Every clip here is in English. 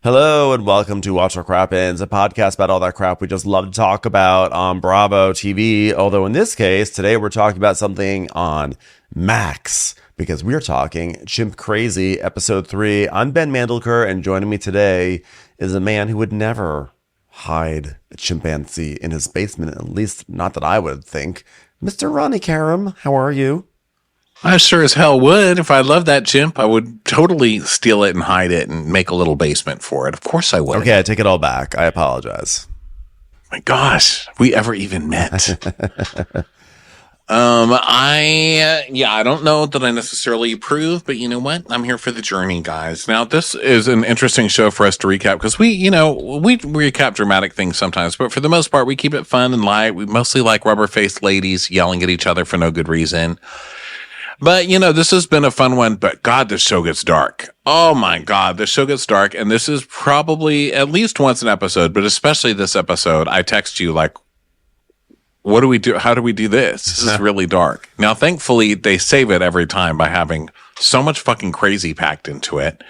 Hello and welcome to Watch Our Crappens, a podcast about all that crap we just love to talk about on Bravo TV. Although in this case, today we're talking about something on Max, because we're talking Chimp Crazy, episode 3. I'm Ben Mandelker, and joining me today is a man who would never hide a chimpanzee in his basement, at least not that I would think. Mr. Ronnie Karam, how are you? I sure as hell would. If I loved that chimp, I would totally steal it and hide it and make a little basement for it. Of course I would. Okay, I take it all back. I apologize. My gosh, we ever even met? I don't know that I necessarily approve, but you know what? I'm here for the journey, guys. Now, this is an interesting show for us to recap because we recap dramatic things sometimes, but for the most part, we keep it fun and light. We mostly like rubber-faced ladies yelling at each other for no good reason. But, this has been a fun one, but God, this show gets dark. Oh my God, this show gets dark. And this is probably at least once an episode, but especially this episode, I text you like, what do we do? How do we do this? This is really dark. Now, thankfully, they save it every time by having so much fucking crazy packed into it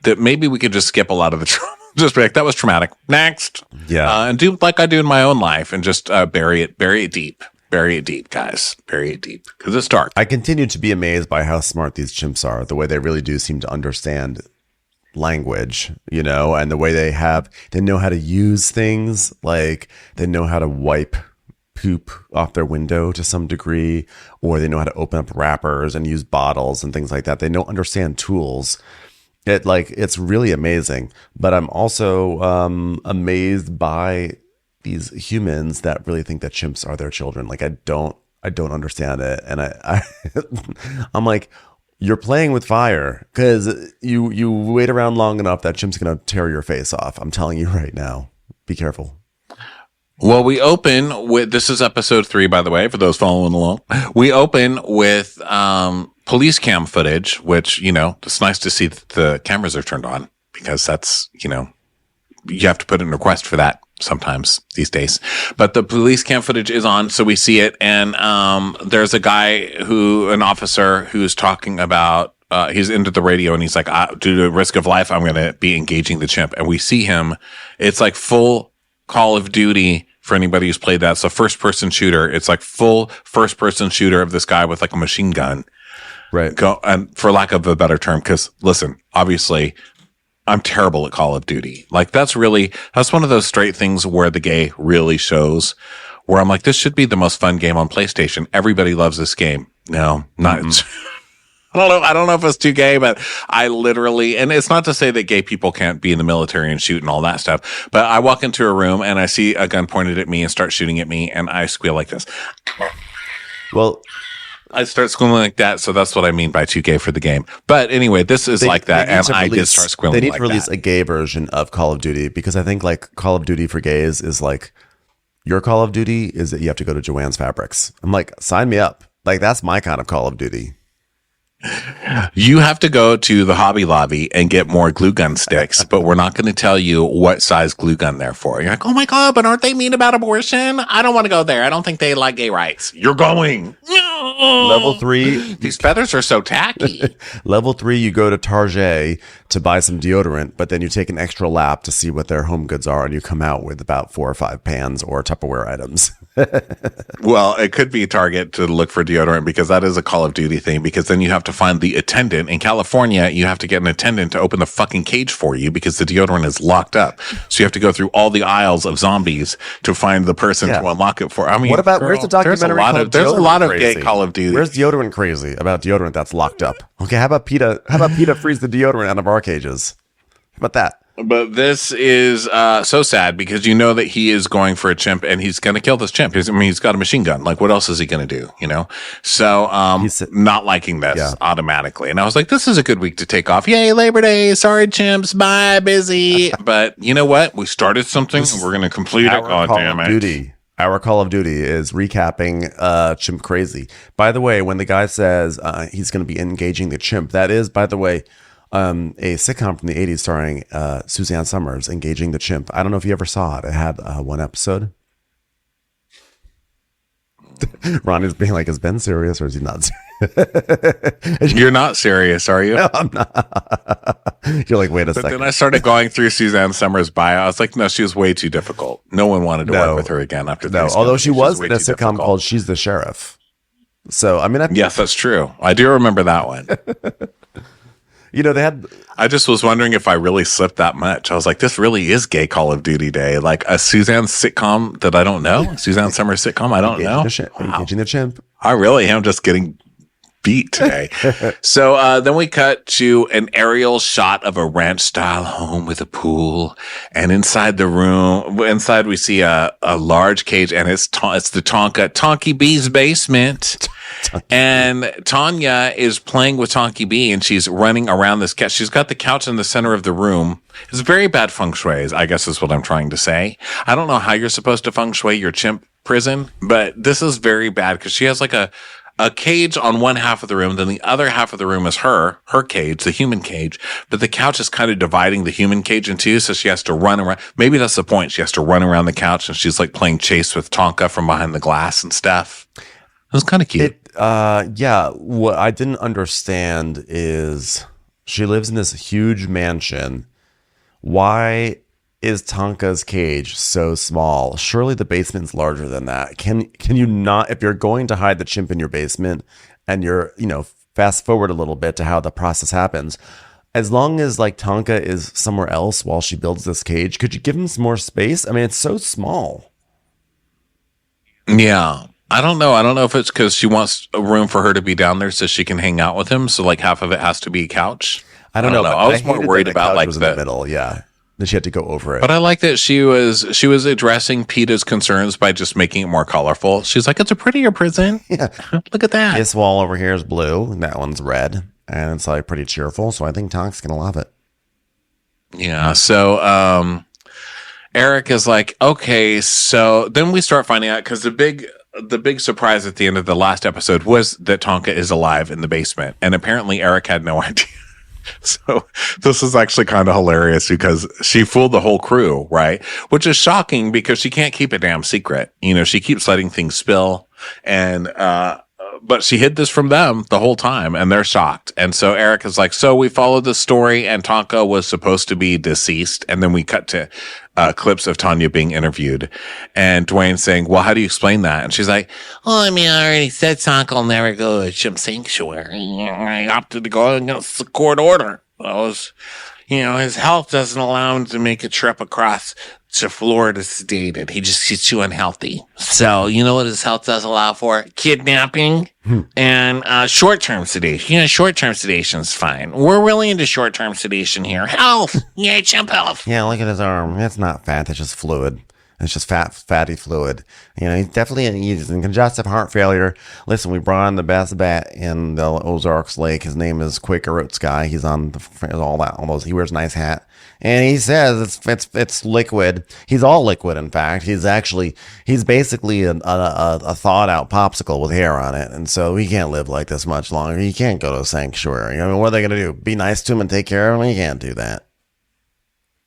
that maybe we could just skip a lot of the trauma. Just be like, that was traumatic. Next. Yeah. And do like I do in my own life and just bury it deep. Bury it deep, guys. Bury it deep because it's dark. I continue to be amazed by how smart these chimps are, the way they really do seem to understand language, and the way they know how to use things, like they know how to wipe poop off their window to some degree, or they know how to open up wrappers and use bottles and things like that. They don't understand tools. It's really amazing. But I'm also amazed by these humans that really think that chimps are their children. Like I don't understand it. And I'm like, you're playing with fire because you wait around long enough, that chimp's going to tear your face off. I'm telling you right now, be careful. Well, we open with, this is episode 3, by the way, for those following along. We open with, police cam footage, which, it's nice to see that the cameras are turned on because that's, you have to put in a request for that sometimes these days. But the police cam footage is on, so we see it. And there's a guy an officer who's talking about, he's into the radio and he's like, due to risk of life, I'm going to be engaging the chimp. And we see him. It's like full Call of Duty for anybody who's played that. It's a first person shooter. It's like full first person shooter of this guy with like a machine gun. Right. And for lack of a better term, because listen, obviously, I'm terrible at Call of Duty. Like that's one of those straight things where the gay really shows, where I'm like, this should be the most fun game on PlayStation. Everybody loves this game. No, not. I don't know if it's too gay, but I literally, and it's not to say that gay people can't be in the military and shoot and all that stuff, but I walk into a room and I see a gun pointed at me and start shooting at me and I squeal like this. Well, I start squealing like that, so that's what I mean by too gay for the game. But anyway, this is like that, and I did start squealing like that. They need to release a gay version of Call of Duty, because I think like Call of Duty for gays is like, your Call of Duty is that you have to go to Joanne's Fabrics. I'm like, sign me up. Like that's my kind of Call of Duty. You have to go to the Hobby Lobby and get more glue gun sticks, but we're not going to tell you what size glue gun they're for. You're like, oh my God, but aren't they mean about abortion? I don't want to go there. I don't think they like gay rights. You're going. Level 3. These feathers are so tacky. Level 3, you go to Target to buy some deodorant, but then you take an extra lap to see what their home goods are, and you come out with about 4 or 5 pans or Tupperware items. Well, it could be Target to look for deodorant, because that is a Call of Duty thing, because then you have to find the attendant. In California, you have to get an attendant to open the fucking cage for you because the deodorant is locked up. So you have to go through all the aisles of zombies to find the person to unlock it for. I mean, what about, where's the documentary? There's a lot of gay Call of Duty. Where's deodorant crazy about deodorant that's locked up? Okay, how about PETA freeze the deodorant out of our cages? How about that? But this is so sad, because you know that he is going for a chimp and he's going to kill this chimp. He's got a machine gun. Like, what else is he going to do? So he's not liking this automatically. And I was like, this is a good week to take off. Yay, Labor Day. Sorry, chimps. Bye, busy. But you know what? We started something and we're going to complete it. God damn it. Our Call of Duty is recapping Chimp Crazy. By the way, when the guy says he's going to be engaging the chimp, that is, by the way, a sitcom from the 80s starring Suzanne Summers, Engaging the Chimp. I don't know if you ever saw it. It had one episode. Ronnie's being like, is Ben serious or is he not serious? You're not serious, are you? No, I'm not. You're like, wait a But second. then I started going through Suzanne Summers' bio. I was like, no, she was way too difficult. No one wanted to work with her again after No, Thanksgiving. although she was way in a too sitcom difficult. called She's the Sheriff. So, I mean, Yes, that's true. I do remember that one. they had. I just was wondering if I really slipped that much. I was like, this really is gay Call of Duty Day. Like a Suzanne sitcom that I don't know. Suzanne Summers sitcom I don't know. Engaging the Chimp. I really am just getting beat today. So then we cut to an aerial shot of a ranch style home with a pool, and inside we see a large cage, and it's the Tonky B's basement. And Tanya is playing with Tonky B, and she's running around this couch. She's got the couch in the center of the room. It's very bad feng shui, I guess is what I'm trying to say. I don't know how you're supposed to feng shui your chimp prison, but this is very bad because she has like a cage on one half of the room, then the other half of the room is her cage, the human cage, but the couch is kind of dividing the human cage in two, so she has to run around. Maybe that's the point. She has to run around the couch, and she's like playing chase with Tonka from behind the glass and stuff. It was kind of cute. Yeah. What I didn't understand is she lives in this huge mansion. Why is Tonka's cage so small? Surely the basement's larger than that. Can you not, if you're going to hide the chimp in your basement and you're, fast forward a little bit to how the process happens, as long as like Tonka is somewhere else while she builds this cage, could you give him some more space? I mean, it's so small. Yeah. I don't know. I don't know if it's because she wants a room for her to be down there so she can hang out with him. So like half of it has to be a couch. I don't know. I was more worried about like was in the middle. Yeah. Then she had to go over it. But I like that she was addressing PETA's concerns by just making it more colorful. She's like, it's a prettier prison. Yeah. Look at that. This wall over here is blue. And that one's red. And it's like pretty cheerful. So I think Tonka's going to love it. Yeah. So Eric is like, okay. So then we start finding out because the big surprise at the end of the last episode was that Tonka is alive in the basement. And apparently Eric had no idea. So this is actually kind of hilarious because she fooled the whole crew, right? Which is shocking because she can't keep a damn secret. She keeps letting things spill and, but she hid this from them the whole time and they're shocked. And so Eric is like, so we followed the story and Tonka was supposed to be deceased. And then we cut to clips of Tanya being interviewed and Dwayne saying, well, how do you explain that? And she's like, well, I mean, I already said Tonka will never go to a chimp sanctuary. I opted to go against the court order. His health doesn't allow him to make a trip across to Florida sedated. He just gets too unhealthy. So, you know what his health does allow for? Kidnapping and short-term sedation. Short-term sedation is fine. We're really into short-term sedation here. Health. Yeah, chimp health. Yeah, look at his arm. It's not fat. It's just fluid. It's just fatty fluid. He's he's in congestive heart failure. Listen, we brought on the best bat in the Ozarks Lake. His name is Quaker Oats Guy. He's on all those. He wears a nice hat. And he says it's liquid. He's all liquid, in fact. He's basically a thawed out popsicle with hair on it. And so he can't live like this much longer. He can't go to a sanctuary. I mean, what are they going to do? Be nice to him and take care of him? He can't do that.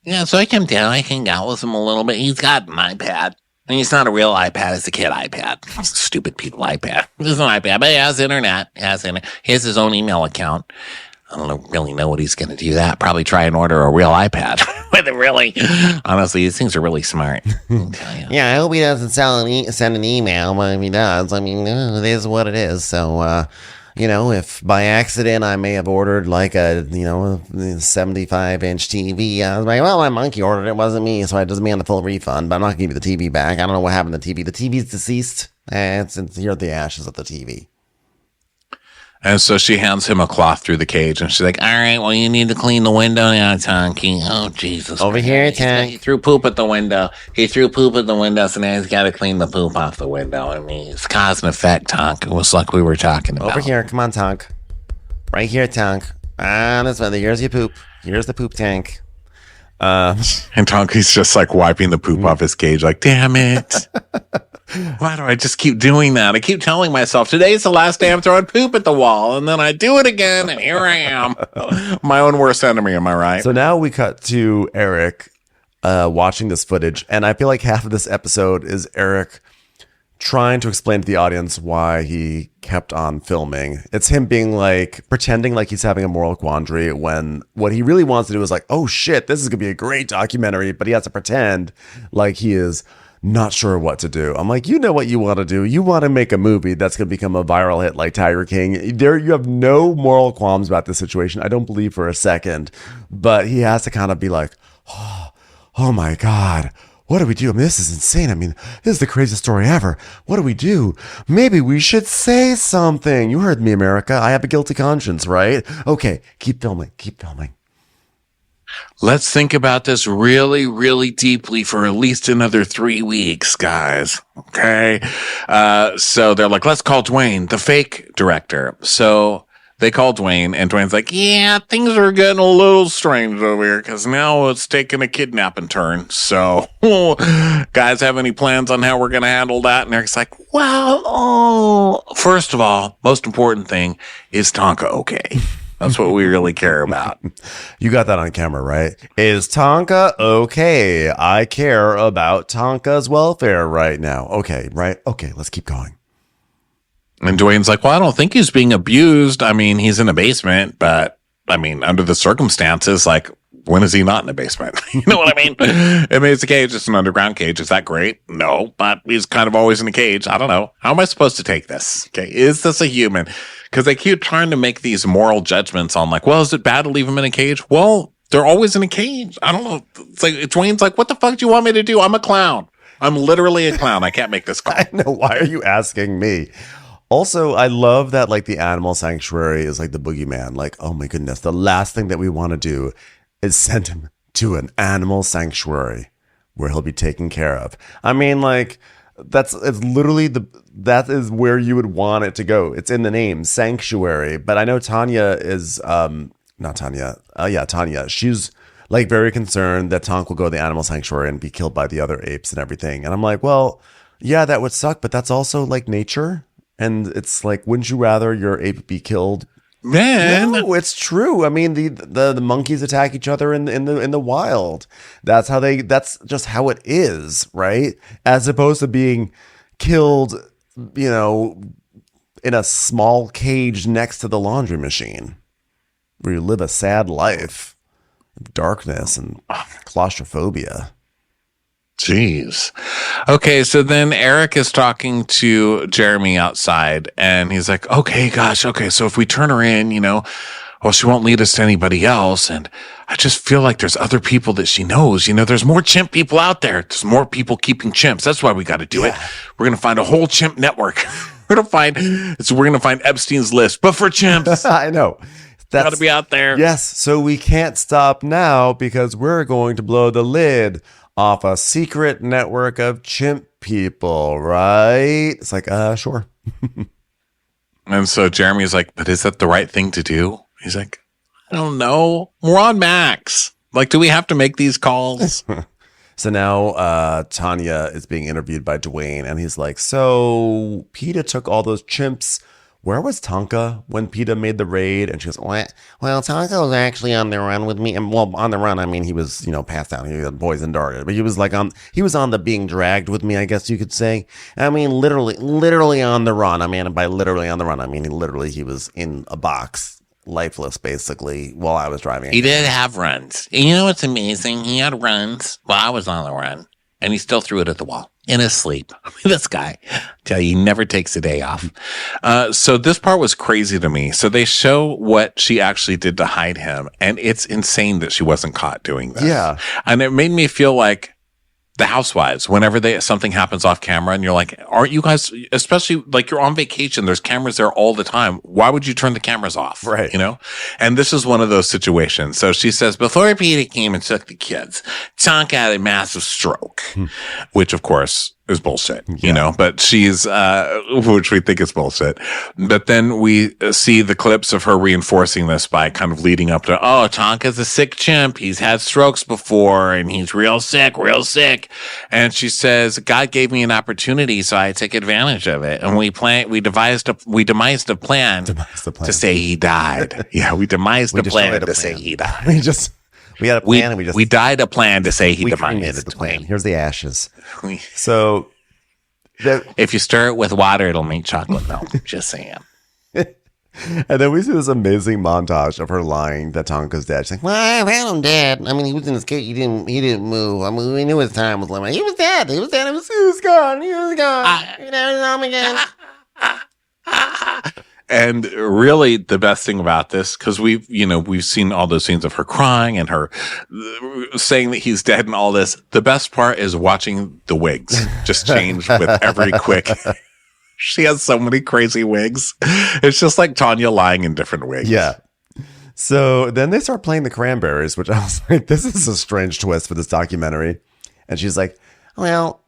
Yeah, so I come down, I hang out with him a little bit. He's got an iPad. And it's not a real iPad, it's a kid iPad. Stupid people iPad. It's an iPad, but he has internet. He has his own email account. I don't really know what he's going to do that. Probably try and order a real iPad. With it really. Honestly, these things are really smart. Yeah, I hope he doesn't send an email, but if he does, I mean, it is what it is. So, if by accident I may have ordered like a 75-inch TV, I was like, well, my monkey ordered it, wasn't me, so it doesn't mean the full refund, but I'm not going to give you the TV back. I don't know what happened to the TV. The TV's deceased. You're the ashes of the TV. And so she hands him a cloth through the cage, and she's like, all right, well, you need to clean the window now, Tonky. Oh, Jesus. Over here, Tonky. He threw poop at the window. So now he's got to clean the poop off the window. I mean, it's cause and effect, Tonk. It was like we were talking about. Over here. Come on, Tonk. Right here, Tonk. This way. Here's your poop. Here's the poop tank. And Tonky's just like wiping the poop off his cage, like, damn it. Why do I just keep doing that? I keep telling myself, today's the last day I'm throwing poop at the wall. And then I do it again. And here I am. My own worst enemy. Am I right? So now we cut to Eric watching this footage. And I feel like half of this episode is Eric trying to explain to the audience why he kept on filming. It's him being like, pretending like he's having a moral quandary when what he really wants to do is like, oh shit, this is going to be a great documentary, but he has to pretend like he is not sure what to do. I'm like, you know what you want to do. You want to make a movie that's going to become a viral hit like Tiger King. There, you have no moral qualms about this situation. I don't believe for a second, but he has to kind of be like, oh my God. What do we do? I mean, this is insane. I mean, this is the craziest story ever. What do we do? Maybe we should say something. You heard me, America. I have a guilty conscience, right? Okay, keep filming. Keep filming. Let's think about this really, really deeply for at least another 3 weeks, guys. Okay. So they're like, let's call Dwayne, the fake director. So they call Dwayne, and Dwayne's like, yeah, things are getting a little strange over here because now it's taking a kidnapping turn. So, guys, have any plans on how we're going to handle that? And Eric's like, well, first of all, most important thing, is Tonka okay? That's what we really care about. You got that on camera, right? Is Tonka okay? I care about Tonka's welfare right now. Okay, right? Okay, let's keep going. And Dwayne's like, well, I don't think he's being abused. I mean, he's in a basement, but I mean, under the circumstances, like, when is he not in a basement? You know what I mean? I mean, it's a cage. It's an underground cage. Is that great? No, but he's kind of always in a cage. I don't know. How am I supposed to take this? Okay. Is this a human? Because they keep trying to make these moral judgments on like, well, is it bad to leave him in a cage? Well, they're always in a cage. I don't know. It's like, Dwayne's like, what the fuck do you want me to do? I'm a clown. I'm literally a clown. I can't make this call. I know. Why are you asking me? Also, I love that like the animal sanctuary is like the boogeyman. Like, oh my goodness, the last thing that we want to do is send him to an animal sanctuary where he'll be taken care of. I mean, like it's literally that is where you would want it to go. It's in the name, sanctuary. But I know Tanya is not Tanya. Tanya. She's like very concerned that Tonk will go to the animal sanctuary and be killed by the other apes and everything. And I'm like, well, yeah, that would suck, but that's also like nature. And it's like, wouldn't you rather your ape be killed? Man, no, it's true. I mean, the monkeys attack each other in the wild. That's just how it is, right? As opposed to being killed, you know, in a small cage next to the laundry machine, where you live a sad life of darkness and claustrophobia. Jeez. Okay, so then Eric is talking to Jeremy outside, and he's like, okay, gosh, okay, so if we turn her in, you know, well, she won't lead us to anybody else, and I just feel like there's other people that she knows. You know, there's more chimp people out there. There's more people keeping chimps. That's why we got to do it. We're going to find a whole chimp network. We're going to find Epstein's list, but for chimps. I know. That's got to be out there. Yes, so we can't stop now because we're going to blow the lid off a secret network of chimp people, right? It's like, sure. And so Jeremy's like, but is that the right thing to do? He's like, I don't know. We're on Max. Like, do we have to make these calls? So now Tanya is being interviewed by Dwayne, and he's like, so PETA took all those chimps. Where was Tonka when PETA made the raid? And she goes, well, Tonka was actually on the run with me. And well, on the run, I mean, he was, you know, passed out. He was poison darted, but he was like he was on the being dragged with me, I guess you could say. I mean, literally on the run. I mean, and by literally on the run, I mean, he was in a box, lifeless, basically, while I was driving. He did have runs. And you know what's amazing? He had runs while I was on the run, and he still threw it at the wall. In his sleep. I mean, this guy, I tell you, he never takes a day off. So this part was crazy to me. So they show what she actually did to hide him. And it's insane that she wasn't caught doing this. Yeah. And it made me feel like the housewives, whenever something happens off camera and you're like, aren't you guys, especially like you're on vacation, there's cameras there all the time. Why would you turn the cameras off? Right. You know? And this is one of those situations. So she says, before PETA came and took the kids, Tonka had a massive stroke, which of course is bullshit, you know, but she's, which we think is bullshit. But then we see the clips of her reinforcing this by kind of leading up to, oh, Tonka's a sick chimp. He's had strokes before and he's real sick. And she says, God gave me an opportunity, so I took advantage of it. And we demised a plan to say he died. Yeah, we demised a plan to say he died. We had a plan and we died a plan to say he demised the plan. Here's the ashes. So If you stir it with water, it'll make chocolate milk. Just saying. And then we see this amazing montage of her lying that Tonka's dead. She's like, "Well, I found him dead. I mean, he was in his cage. He didn't move. I mean, we knew his time was limited. He was dead. He was dead. He was gone. He was gone. You never saw him again." And really, the best thing about this, because we've seen all those scenes of her crying and her saying that he's dead and all this. The best part is watching the wigs just change with every quick. She has so many crazy wigs. It's just like Tanya lying in different wigs. Yeah. So then they start playing the Cranberries, which I was like, this is a strange twist for this documentary. And she's like, "Well,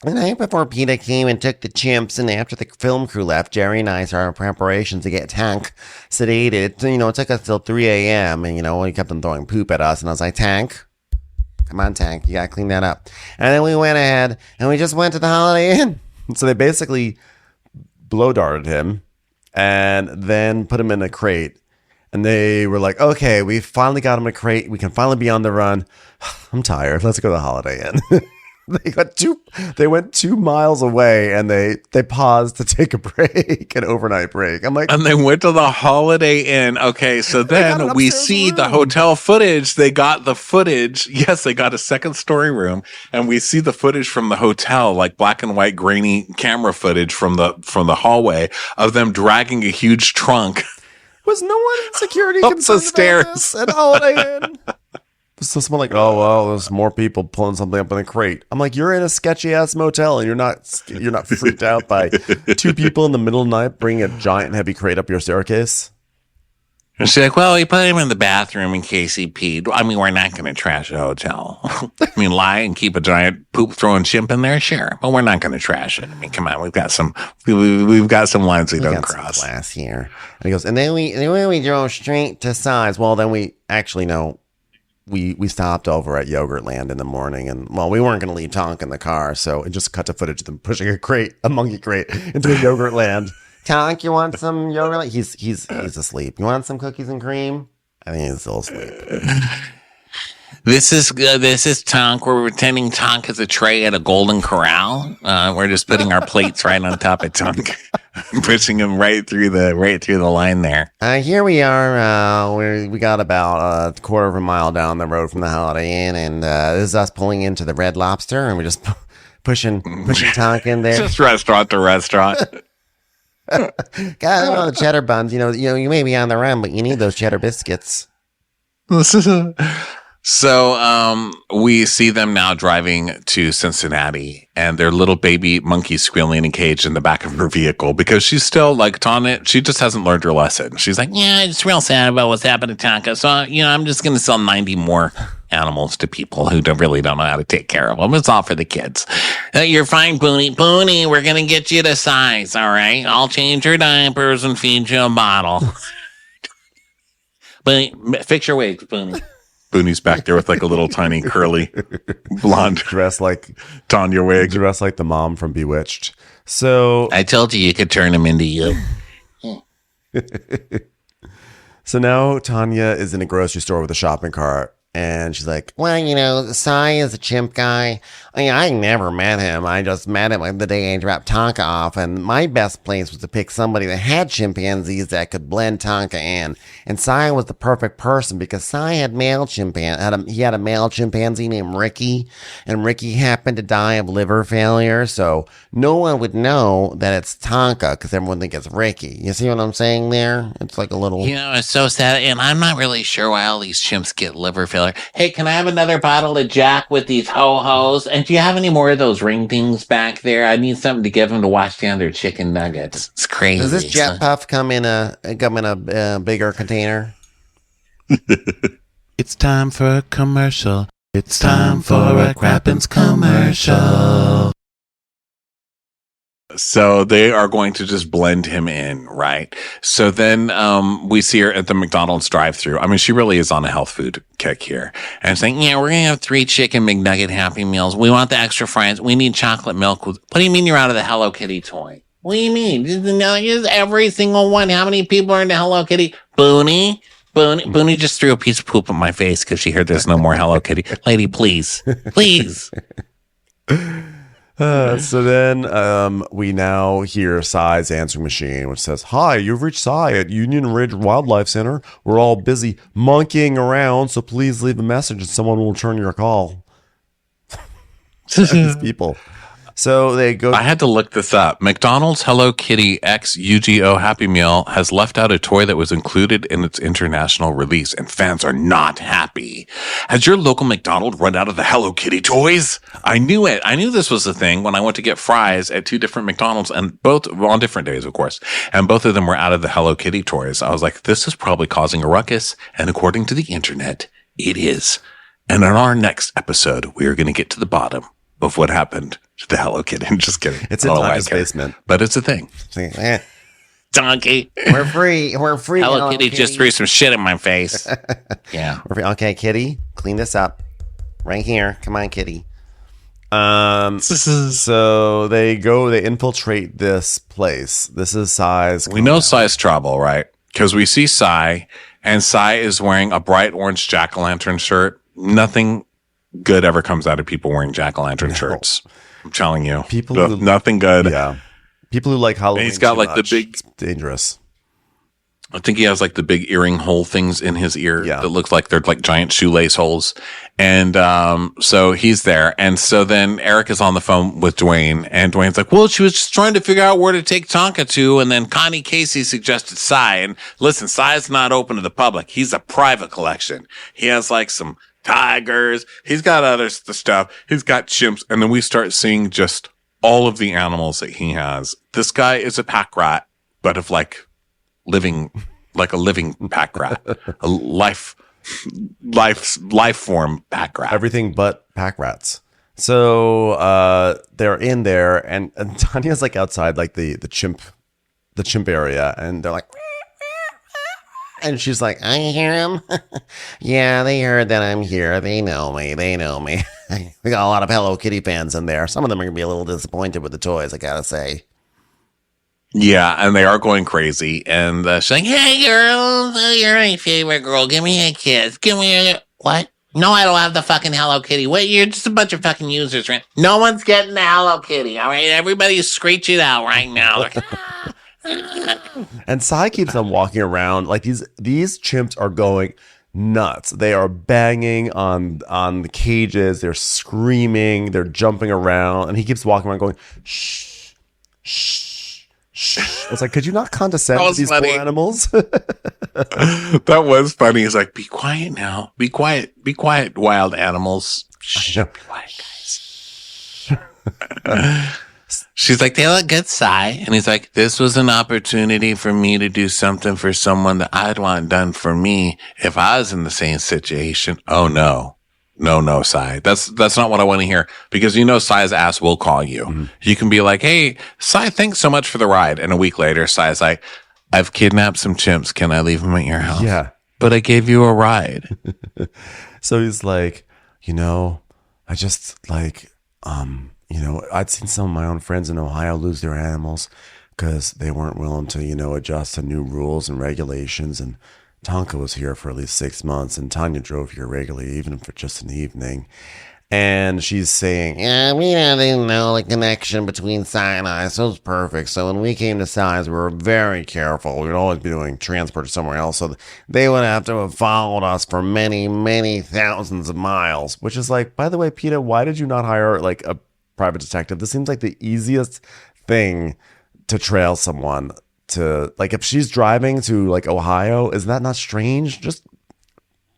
the night before PETA came and took the chimps, and after the film crew left, Jerry and I started preparations to get Tank sedated. It took us till 3 a.m. And, we kept them throwing poop at us. And I was like, Tank, come on, Tank, you got to clean that up. And then we went ahead and we just went to the Holiday Inn." So they basically blow darted him and then put him in a crate. And they were like, "Okay, we finally got him in a crate. We can finally be on the run. I'm tired. Let's go to the Holiday Inn." They went 2 miles away and they paused to take a break, an overnight break. I'm like, and they went to the Holiday Inn. Okay, so then we see the hotel footage. They got the footage. Yes, they got a second story room, and we see the footage from the hotel, like black and white grainy camera footage from the hallway of them dragging a huge trunk. Was no one in security up the concerned stairs about this at Holiday Inn? So someone like, "Oh well, there's more people pulling something up in a crate." I'm like, "You're in a sketchy ass motel, and you're not freaked out by 2 people in the middle of the night bringing a giant heavy crate up your staircase?" And she's like, "Well, we put him in the bathroom in case he peed. I mean, we're not going to trash a hotel. I mean, lie and keep a giant poop throwing chimp in there, sure, but we're not going to trash it. I mean, come on, we've got some lines we don't cross." Some glass here, and he goes, and then we drove straight to Size. Well, then we actually know. We stopped over at Yogurtland in the morning, and we weren't going to leave Tonk in the car, so it just cut to footage of them pushing a monkey crate into a Yogurtland. "Tonk, you want some yogurt?" He's asleep. "You want some cookies and cream?" I think he's still asleep. This is Tonk. We're pretending Tonk is a tray at a Golden Corral. We're just putting our plates right on top of Tonk, pushing him right through the line there. Here we are. We got about a quarter of a mile down the road from the Holiday Inn, and this is us pulling into the Red Lobster, and we're just pushing Tonk in there. Just restaurant to restaurant. Got all the cheddar buns. You may be on the run, but you need those cheddar biscuits. So we see them now driving to Cincinnati, and their little baby monkey squealing in a cage in the back of her vehicle because she's still like Tanya. She just hasn't learned her lesson. She's like, "Yeah, it's real sad about what's happened to Tonka. So I'm just going to sell 90 more animals to people who really don't know how to take care of them. It's all for the kids." "You're fine, Booney. Booney, we're going to get you to Size. All right, I'll change your diapers and feed you a bottle." But fix your wigs, Booney. Booney's back there with like a little tiny curly blonde dress like Tanya wig. Dressed like the mom from Bewitched. So I told you could turn him into you. So now Tanya is in a grocery store with a shopping cart, and she's like, "Well, Sai is a chimp guy. I never met him. I just met him like the day I dropped Tonka off, and my best place was to pick somebody that had chimpanzees that could blend Tonka in. And Sai was the perfect person because Sai had he had a male chimpanzee named Ricky, and Ricky happened to die of liver failure, so no one would know that it's Tonka because everyone thinks it's Ricky. You see what I'm saying there? It's like a little... It's so sad, and I'm not really sure why all these chimps get liver failure. Hey, can I have another bottle of Jack with these ho-hos? And do you have any more of those ring things back there? I need something to give them to wash down their chicken nuggets. It's crazy. Does this Jet Puff come in a bigger container? It's time for a commercial. It's time for a Crappens commercial. So they are going to just blend him in, right? So then we see her at the McDonald's drive-thru. I mean, she really is on a health food kick here. And saying, "Yeah, we're going to have 3 chicken McNugget Happy Meals. We want the extra fries. We need chocolate milk. What do you mean you're out of the Hello Kitty toy? What do you mean? Just every single one. How many people are into Hello Kitty? Booney just threw a piece of poop in my face because she heard there's no more Hello Kitty. Lady, please. Please." So then we now hear Cy's answering machine, which says, "Hi, you've reached Cy at Union Ridge Wildlife Center. We're all busy monkeying around, so please leave a message and someone will return your call." These people. So they go. I had to look this up. McDonald's Hello Kitty X UGO Happy Meal has left out a toy that was included in its international release, and fans are not happy. Has your local McDonald's run out of the Hello Kitty toys? I knew it. I knew this was a thing when I went to get fries at 2 different McDonald's, and both on different days, of course. And both of them were out of the Hello Kitty toys. I was like, this is probably causing a ruckus. And according to the internet, it is. And in our next episode, we are going to get to the bottom of what happened to the Hello Kitty. I'm just kidding. It's in Tanya's basement. But it's a thing. Donkey. We're free. We're free. Hello Kitty just threw some shit in my face. Yeah. Okay, Kitty, clean this up. Right here. Come on, Kitty. So they infiltrate this place. This is Cy's. We know Cy's trouble, right? Because we see Cy, and Cy is wearing a bright orange jack-o'-lantern shirt. Nothing good ever comes out of people wearing jack-o'-lantern shirts. I'm telling you. Nothing good. Yeah. People who like Halloween. And he's got like the big. It's dangerous. I think he has like the big earring hole things in his ear that looks like they're like giant shoelace holes. And so he's there. And so then Eric is on the phone with Dwayne, and Dwayne's like, well, she was just trying to figure out where to take Tonka to. And then Connie Casey suggested Cy. And listen, Cy's not open to the public. He's a private collection. He has like some tigers. He's got other stuff. He's got chimps. And then we start seeing just all of the animals that he has. This guy is a pack rat, but of like a living pack rat, a life form pack rat. Everything but pack rats. So they're in there, and Tanya's like outside, like the chimp area, and they're like, and she's like, I hear him. Yeah, they heard that I'm here. They know me. We got a lot of Hello Kitty fans in there. Some of them are gonna be a little disappointed with the toys, I gotta say. Yeah, and they are going crazy. And she's like, hey, girls, you're my favorite girl. Give me a kiss. Give me a... What? No, I don't have the fucking Hello Kitty. Wait, you're just a bunch of fucking users, right? No one's getting the Hello Kitty, all right? Everybody's screeching out right now. And Cy keeps on walking around. Like, these chimps are going nuts. They are banging on the cages. They're screaming. They're jumping around. And he keeps walking around going, shh, shh. I was like, could you not condescend to these poor animals? That was funny. He's like, be quiet now. Be quiet, wild animals. Shh, be quiet, guys. She's like, they look good, Cy. And he's like, this was an opportunity for me to do something for someone that I'd want done for me if I was in the same situation. Oh, no. No, Cy. That's not what I want to hear, because you know Cy's ass will call you. Mm-hmm. You can be like, hey, Cy, thanks so much for the ride. And a week later, Cy's like, I've kidnapped some chimps. Can I leave them at your house? Yeah. But I gave you a ride. So he's like, I just like, I'd seen some of my own friends in Ohio lose their animals because they weren't willing to, adjust to new rules and regulations. And Tonka was here for at least 6 months, and Tanya drove here regularly, even for just an evening. And she's saying, yeah, we didn't know the connection between Cy and I, so it was perfect. So when we came to Cy's, we were very careful. We would always be doing transport to somewhere else, so they would have to have followed us for many, many thousands of miles. Which is like, by the way, Peter, why did you not hire like a private detective? This seems like the easiest thing to trail someone. To like, if she's driving to like Ohio, is that not strange? Just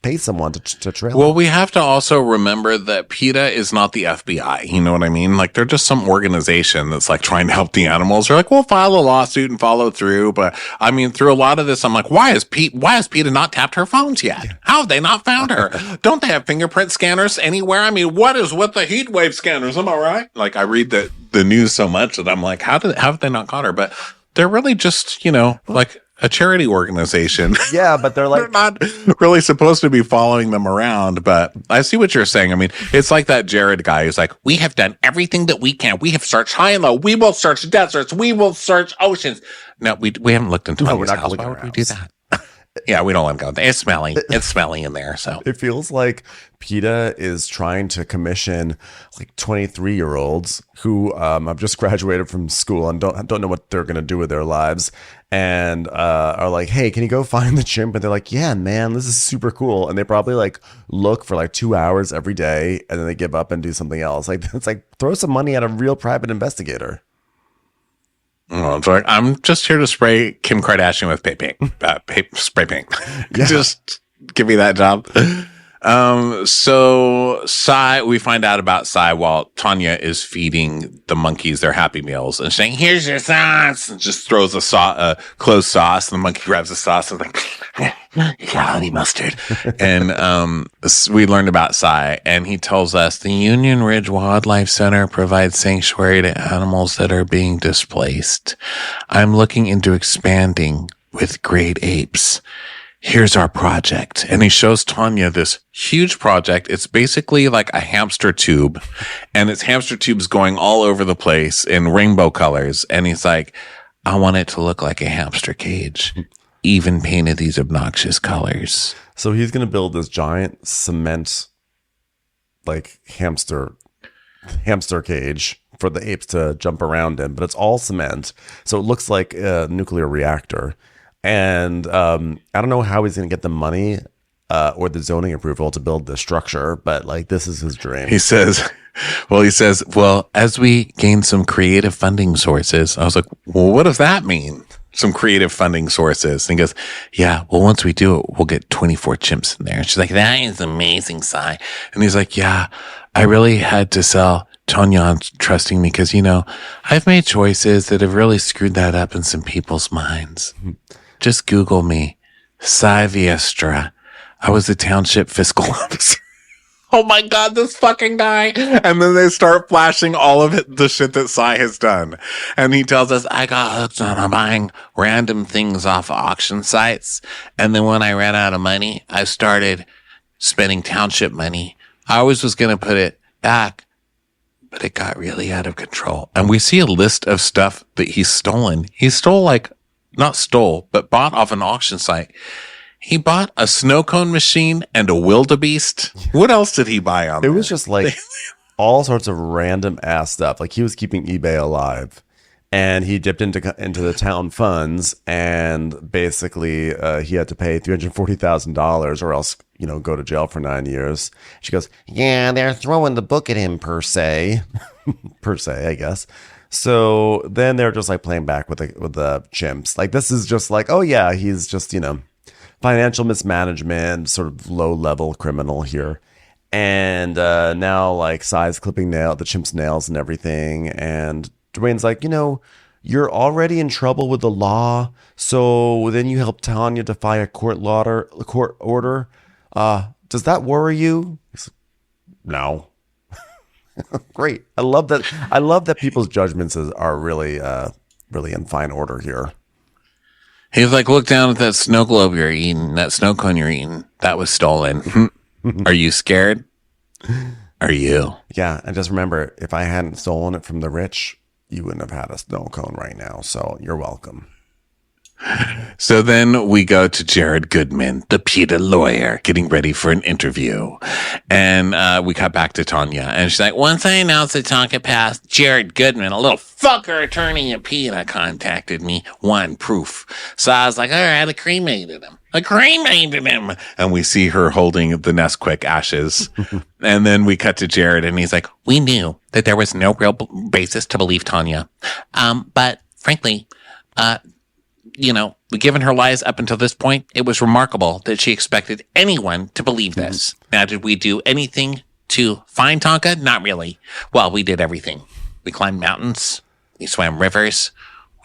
pay someone to trail. Well, we have to also remember that PETA is not the FBI. You know what I mean? Like, they're just some organization that's like trying to help the animals. They're like, we'll file a lawsuit and follow through. But I mean, through a lot of this, I'm like, why has PETA not tapped her phones yet? Yeah. How have they not found her? Don't they have fingerprint scanners anywhere? I mean, what is with the heat wave scanners? Am I right? Like, I read the news so much that I'm like, how have they not caught her? But they're really just, like a charity organization. Yeah, but they're like, they're not really supposed to be following them around. But I see what you're saying. I mean, it's like that Jared guy who's like, we have done everything that we can. We have searched high and low. We will search deserts. We will search oceans. No, we haven't looked into we're not house. going Why would we do that? Yeah, we don't let him go. It's smelly. It's smelly in there. So It feels like PETA is trying to commission like 23-year-olds who have just graduated from school and don't know what they're going to do with their lives, and are like, hey, can you go find the chimp? And they're like, yeah, man, this is super cool. And they probably like look for like 2 hours every day, and then they give up and do something else. Like, it's like, throw some money at a real private investigator. oh, it's like, I'm just here to spray Kim Kardashian with spray paint. Yeah. Just give me that job. So we find out about Sai while Tanya is feeding the monkeys their Happy Meals and saying, here's your sauce, and just throws a closed sauce, and the monkey grabs the sauce and like, yeah, honey mustard. And we learned about Sai, and he tells us the Union Ridge Wildlife Center provides sanctuary to animals that are being displaced. I'm looking into expanding with great apes. Here's our project. And he shows Tanya this huge project. It's basically like a hamster tube, and it's hamster tubes going all over the place in rainbow colors. And he's like, I want it to look like a hamster cage, even painted these obnoxious colors. So he's going to build this giant cement, like hamster cage for the apes to jump around in, but it's all cement. So it looks like a nuclear reactor. And I don't know how he's going to get the money or the zoning approval to build the structure, but like, this is his dream. He says, well, as we gain some creative funding sources. I was like, well, what does that mean? Some creative funding sources. And he goes, yeah, well, once we do it, we'll get 24 chimps in there. And she's like, that is amazing, Sai. And he's like, yeah, I really had to sell Tanya on trusting me because, I've made choices that have really screwed that up in some people's minds. Just Google me, Sai Viestra. I was the township fiscal officer. Oh my God, this fucking guy. And then they start flashing all of the shit that Sai has done. And he tells us, I got hooked on buying random things off of auction sites. And then when I ran out of money, I started spending township money. I always was going to put it back, but it got really out of control. And we see a list of stuff that he's stolen. He stole but bought off an auction site. He bought a snow cone machine and a wildebeest. What else did he buy on there? It was just like all sorts of random ass stuff. Like, he was keeping eBay alive, and he dipped into the town funds, and basically he had to pay $340,000 or else, go to jail for 9 years. She goes, yeah, they're throwing the book at him per se, I guess. So then they're just like playing back with the chimps. Like, this is just like, oh yeah, he's just, financial mismanagement, sort of low level criminal here. And now like Sai's clipping the chimp's nails and everything. And Dwayne's like, you're already in trouble with the law. So then you help Tanya defy a court order. Does that worry you? He's like, no. Great. I love that people's judgments are really in fine order here. He's like, look down at that snow globe you're eating, that snow cone you're eating. That was stolen. Are you scared? Are you? Yeah. And just remember, if I hadn't stolen it from the rich, you wouldn't have had a snow cone right now. So you're welcome. So then we go to Jared Goodman, the PETA lawyer, getting ready for an interview. And we cut back to Tanya. And she's like, once I announced that Tonka passed, Jared Goodman, a little fucker attorney at PETA, contacted me. One proof. So I was like, all right, I cremated him. And we see her holding the Nesquik ashes. And then we cut to Jared, and he's like, we knew that there was no real basis to believe Tanya. But frankly, given her lies up until this point, it was remarkable that she expected anyone to believe this. Now, did we do anything to find Tonka? Not really. Well, we did everything. We climbed mountains. We swam rivers.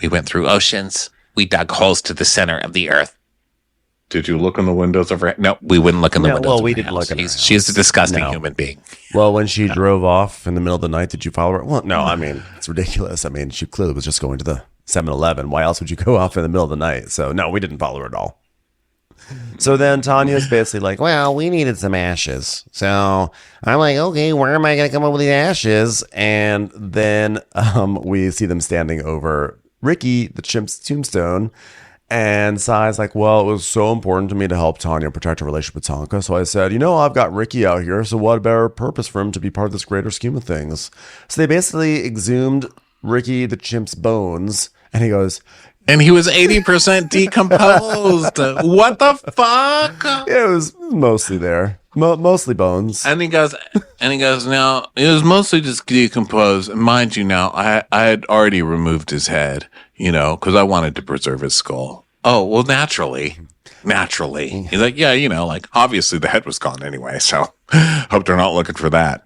We went through oceans. We dug holes to the center of the earth. Did you look in the windows of her? No, we wouldn't look in the windows. Well, we didn't look in her house. She's a disgusting human being. Well, when she drove off in the middle of the night, did you follow her? Well, no, I mean, it's ridiculous. I mean, she clearly was just going to the 7-Eleven. Why else would you go off in the middle of the night? So no, we didn't follow her at all. So then Tanya's basically like, well, we needed some ashes. So I'm like, okay, where am I going to come up with the ashes? And then we see them standing over Ricky, the chimp's tombstone. And Sai's like, well, it was so important to me to help Tanya protect her relationship with Tonka. So I said, I've got Ricky out here. So what better purpose for him to be part of this greater scheme of things? So they basically exhumed Ricky the chimp's bones. And he goes, and he was 80% decomposed. What the fuck? it was mostly there. Mostly bones. And he goes, now, it was mostly just decomposed. Mind you, now, I had already removed his head, because I wanted to preserve his skull. Oh, well, naturally. He's like, yeah, obviously the head was gone anyway, so hope they're not looking for that.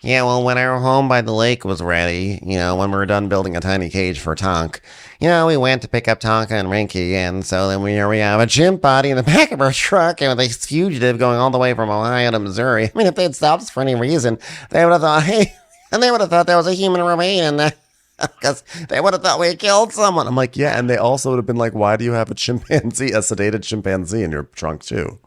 Yeah, well, when our home by the lake was ready, when we were done building a tiny cage for Tonk, we went to pick up Tonka and Rinky, and so then we have a chimp body in the back of our truck, and with a fugitive going all the way from Ohio to Missouri. I mean, if they'd stopped us for any reason, they would have thought, that was a human remain, because they would have thought we had killed someone. I'm like, yeah, and they also would have been like, why do you have a sedated chimpanzee in your trunk too?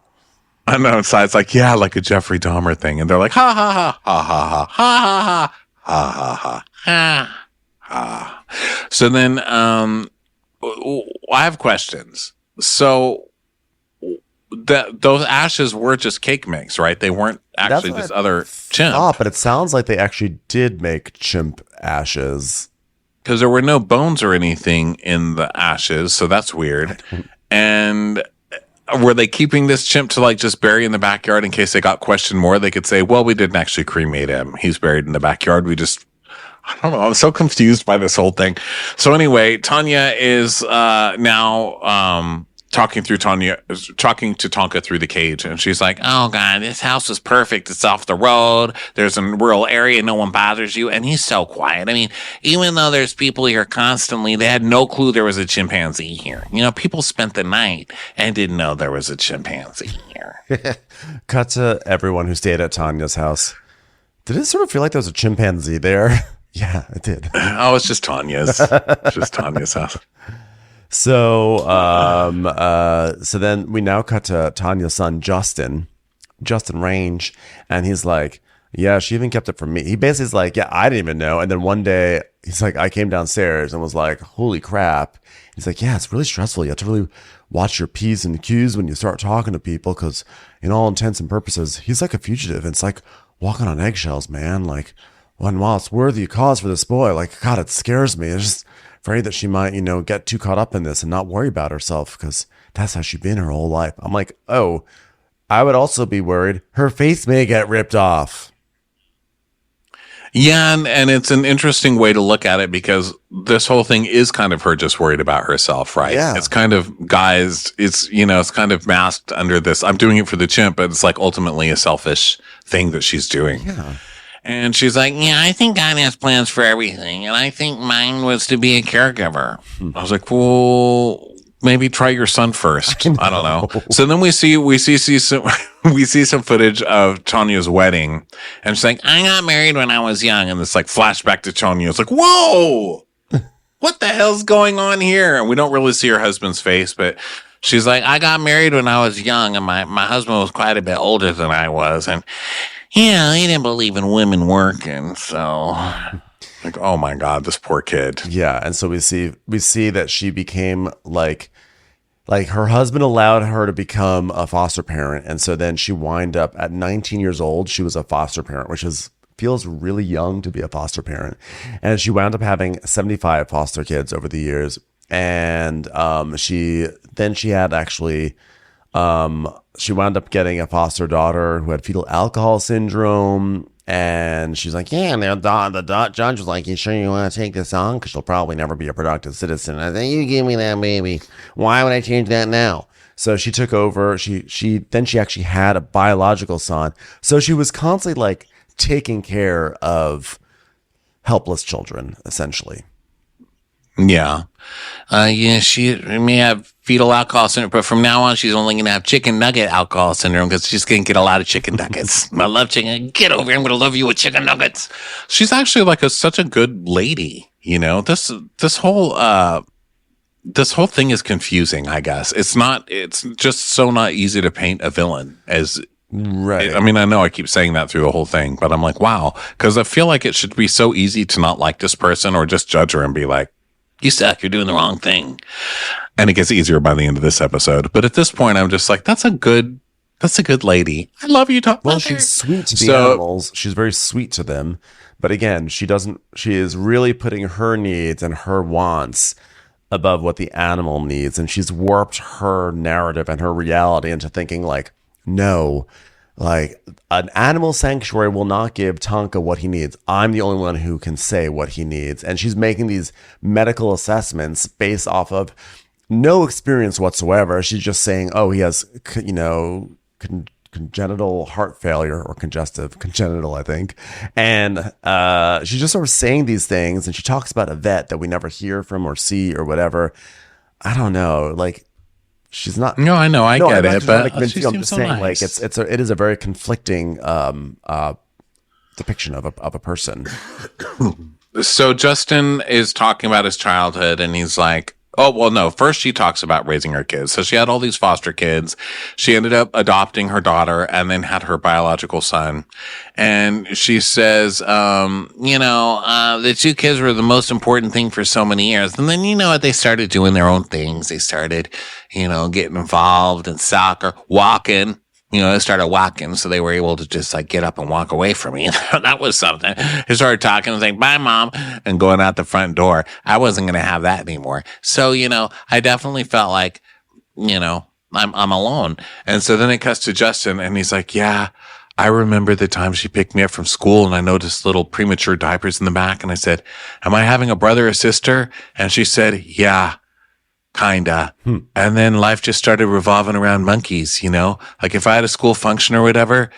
I know, it's like, yeah, like a Jeffrey Dahmer thing. And they're like, ha, ha, ha, ha, ha, ha, ha, ha, ha, ha, ha, ha. So then, I have questions. So those ashes were just cake mix, right? They weren't actually this other chimp. Oh, but it sounds like they actually did make chimp ashes. Because there were no bones or anything in the ashes. So that's weird. And were they keeping this chimp to just bury in the backyard in case they got questioned more? They could say, well, we didn't actually cremate him. He's buried in the backyard. I don't know. I'm so confused by this whole thing. So anyway, Tanya is now talking to Tonka through the cage. And she's like, oh, God, this house is perfect. It's off the road. There's a rural area. No one bothers you. And he's so quiet. I mean, even though there's people here constantly, they had no clue there was a chimpanzee here. People spent the night and didn't know there was a chimpanzee here. Cut to everyone who stayed at Tanya's house. Did it sort of feel like there was a chimpanzee there? Yeah, it did. Oh, it's just Tanya's. It's just Tanya's house. So, so then we now cut to Tanya's son, Justin Range, and he's like, yeah, she even kept it from me. He basically is like, yeah, I didn't even know. And then one day he's like, I came downstairs and was like, holy crap. He's like, yeah, it's really stressful. You have to really watch your P's and Q's when you start talking to people, because in all intents and purposes, he's like a fugitive. It's like walking on eggshells, man. Like, while it's worthy cause for this boy, like, God, it scares me. It's just afraid that she might, get too caught up in this and not worry about herself, because that's how she's been her whole life. I'm like, oh, I would also be worried her face may get ripped off. Yeah, and it's an interesting way to look at it, because this whole thing is kind of her just worried about herself, right? Yeah. It's kind of guised. It's, it's kind of masked under this, I'm doing it for the chimp, but it's like ultimately a selfish thing that she's doing. Yeah. And she's like, yeah, I think God has plans for everything. And I think mine was to be a caregiver. I was like, well, maybe try your son first. I don't know. So then we see some footage of Tanya's wedding. And she's like, I got married when I was young. And it's like flashback to Tanya. It's like, whoa, what the hell's going on here? And we don't really see her husband's face, but she's like, I got married when I was young. And my husband was quite a bit older than I was. And yeah, he didn't believe in women working, so like, oh my God, this poor kid. Yeah, and so we see that she became like her husband allowed her to become a foster parent, and so then she wind up at 19 years old. She was a foster parent, which feels really young to be a foster parent, and she wound up having 75 foster kids over the years, and she had actually. She wound up getting a foster daughter who had fetal alcohol syndrome, and she's like, yeah, and the judge was like, you sure you want to take this on? Because she'll probably never be a productive citizen. I think, you give me that baby. Why would I change that now? So she took over. She actually had a biological son. So she was constantly taking care of helpless children, essentially. Yeah. She may have fetal alcohol syndrome, but from now on, she's only going to have chicken nugget alcohol syndrome, because she's going to get a lot of chicken nuggets. I love chicken. Get over here. I'm going to love you with chicken nuggets. She's actually such a good lady. This whole thing is confusing, I guess. It's just so not easy to paint a villain as. Right. I mean, I know I keep saying that through the whole thing, but I'm like, wow, because I feel like it should be so easy to not like this person or just judge her and be like, You suck. You're doing the wrong thing. And it gets easier by the end of this episode. But at this point, I'm just like, that's a good lady. I love you, Tom. Well, she's sweet to the animals. She's very sweet to them. But again, she is really putting her needs and her wants above what the animal needs. And she's warped her narrative and her reality into thinking like, no, like an animal sanctuary will not give Tonka what he needs. I'm the only one who can say what he needs. And she's making these medical assessments based off of no experience whatsoever. She's just saying, oh, he has, congenital heart failure or congenital, I think. And she's just sort of saying these things. And she talks about a vet that we never hear from or see or whatever. I don't know. Like, she's not. No, I know. I get it. But she seems so saying, nice. Like, it is a very conflicting depiction of a person. So Justin is talking about his childhood, and he's like, oh, well, no. First, she talks about raising her kids. So she had all these foster kids. She ended up adopting her daughter and then had her biological son. And she says, the two kids were the most important thing for so many years. And then, they started doing their own things. They started, getting involved in soccer, walking. They started walking, so they were able to just like get up and walk away from me. That was something. They started talking and saying, bye, Mom, and going out the front door. I wasn't going to have that anymore. So, I definitely felt like, I'm alone. And so then it cuts to Justin, and he's like, yeah, I remember the time she picked me up from school, and I noticed little premature diapers in the back. And I said, am I having a brother or sister? And she said, yeah. Kinda. And then life just started revolving around monkeys, like if I had a school function or whatever,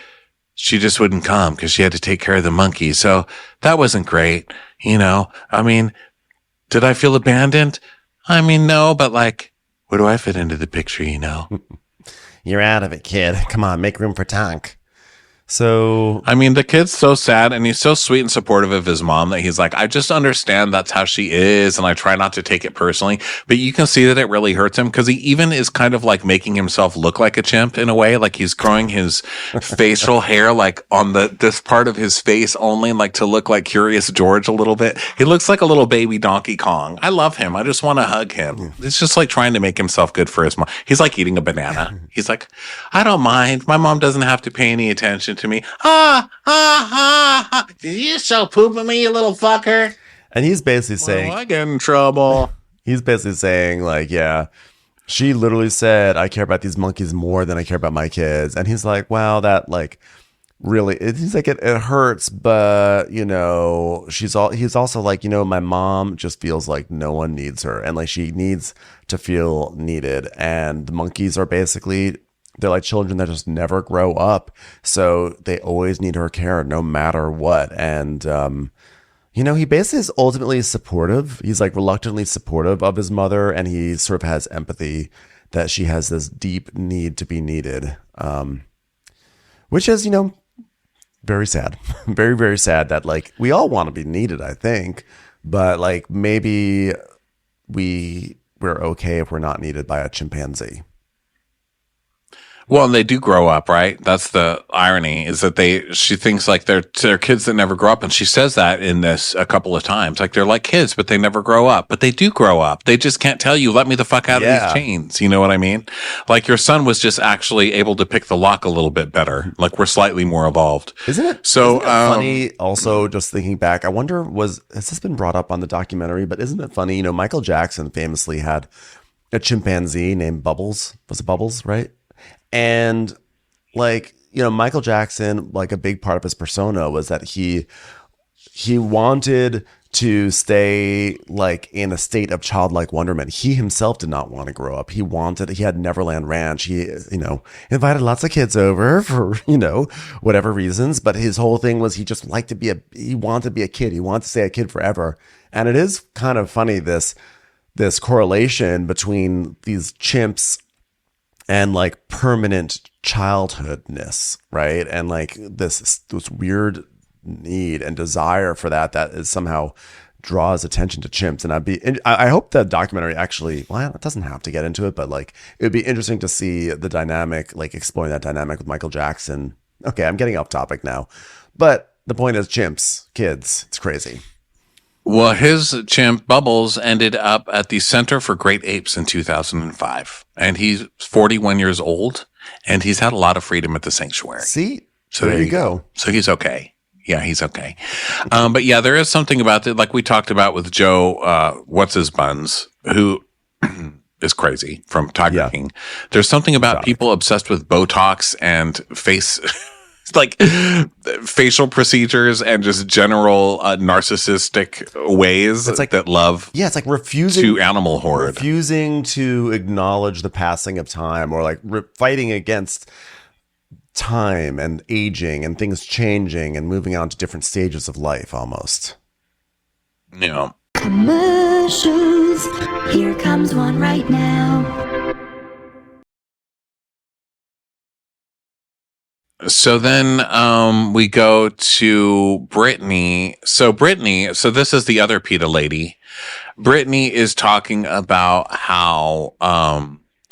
she just wouldn't come because she had to take care of the monkeys. So that wasn't great. I mean, did I feel abandoned? I mean, no, but like, where do I fit into the picture, You're out of it, kid. Come on, make room for Tonk. So, I mean, the kid's so sad, and he's so sweet and supportive of his mom that he's like, I just understand that's how she is, and I try not to take it personally. But you can see that it really hurts him because he even is kind of like making himself look like a chimp in a way. Like he's growing his facial hair like on this part of his face only, like to look like Curious George a little bit. He looks like a little baby Donkey Kong. I love him. I just want to hug him. It's just like trying to make himself good for his mom. He's like eating a banana. He's like, I don't mind. My mom doesn't have to pay any attention to me. Did you show poop at me, you little fucker? And he's basically saying, I get in trouble. He's basically saying, like, yeah, she literally said, I care about these monkeys more than I care about my kids. And he's like, wow, that like really, he's like, it hurts, but he's also like, my mom just feels like no one needs her, and like she needs to feel needed. And the monkeys are basically, they're like children that just never grow up. So they always need her care no matter what. And, he basically is ultimately supportive. He's like reluctantly supportive of his mother. And he sort of has empathy that she has this deep need to be needed. Which is, very sad, very, very sad that like we all want to be needed, I think. But like maybe we're okay if we're not needed by a chimpanzee. Well, and they do grow up, right? That's the irony, is that she thinks like they're kids that never grow up. And she says that in this a couple of times. Like they're like kids, but they never grow up. But they do grow up. They just can't tell you, let me the fuck out of these chains. You know what I mean? Like your son was just actually able to pick the lock a little bit better. Like we're slightly more evolved. Isn't it funny? Also, just thinking back, I wonder, has this been brought up on the documentary? But isn't it funny? Michael Jackson famously had a chimpanzee named Bubbles. Was it Bubbles, right? And like, Michael Jackson, like a big part of his persona was that he wanted to stay like in a state of childlike wonderment. He himself did not want to grow up. He had Neverland Ranch. He, invited lots of kids over for, whatever reasons. But his whole thing was he just liked he wanted to be a kid. He wanted to stay a kid forever. And it is kind of funny, this correlation between these chimps and like permanent childhoodness, right? And like this weird need and desire for that is somehow draws attention to chimps. And I hope that documentary actually, well, it doesn't have to get into it, but like it would be interesting to see the dynamic, like exploring that dynamic with Michael Jackson. Okay, I'm getting off topic now, but the point is chimps, kids, it's crazy. Well, his chimp Bubbles ended up at the Center for Great Apes in 2005, and he's 41 years old, and he's had a lot of freedom at the sanctuary. See? So there you go. So he's okay. Yeah, he's okay. But yeah, there is something about it, like we talked about with Joe, what's his buns, who is crazy from Tiger King. There's something about people obsessed with Botox and face, like facial procedures and just general narcissistic ways that love. Yeah, it's like refusing to animal horde, refusing to acknowledge the passing of time, or like fighting against time and aging and things changing and moving on to different stages of life almost. Yeah. Commercials. Here comes one right now. So then we go to Brittany. So this is the other PETA lady. Brittany is talking about how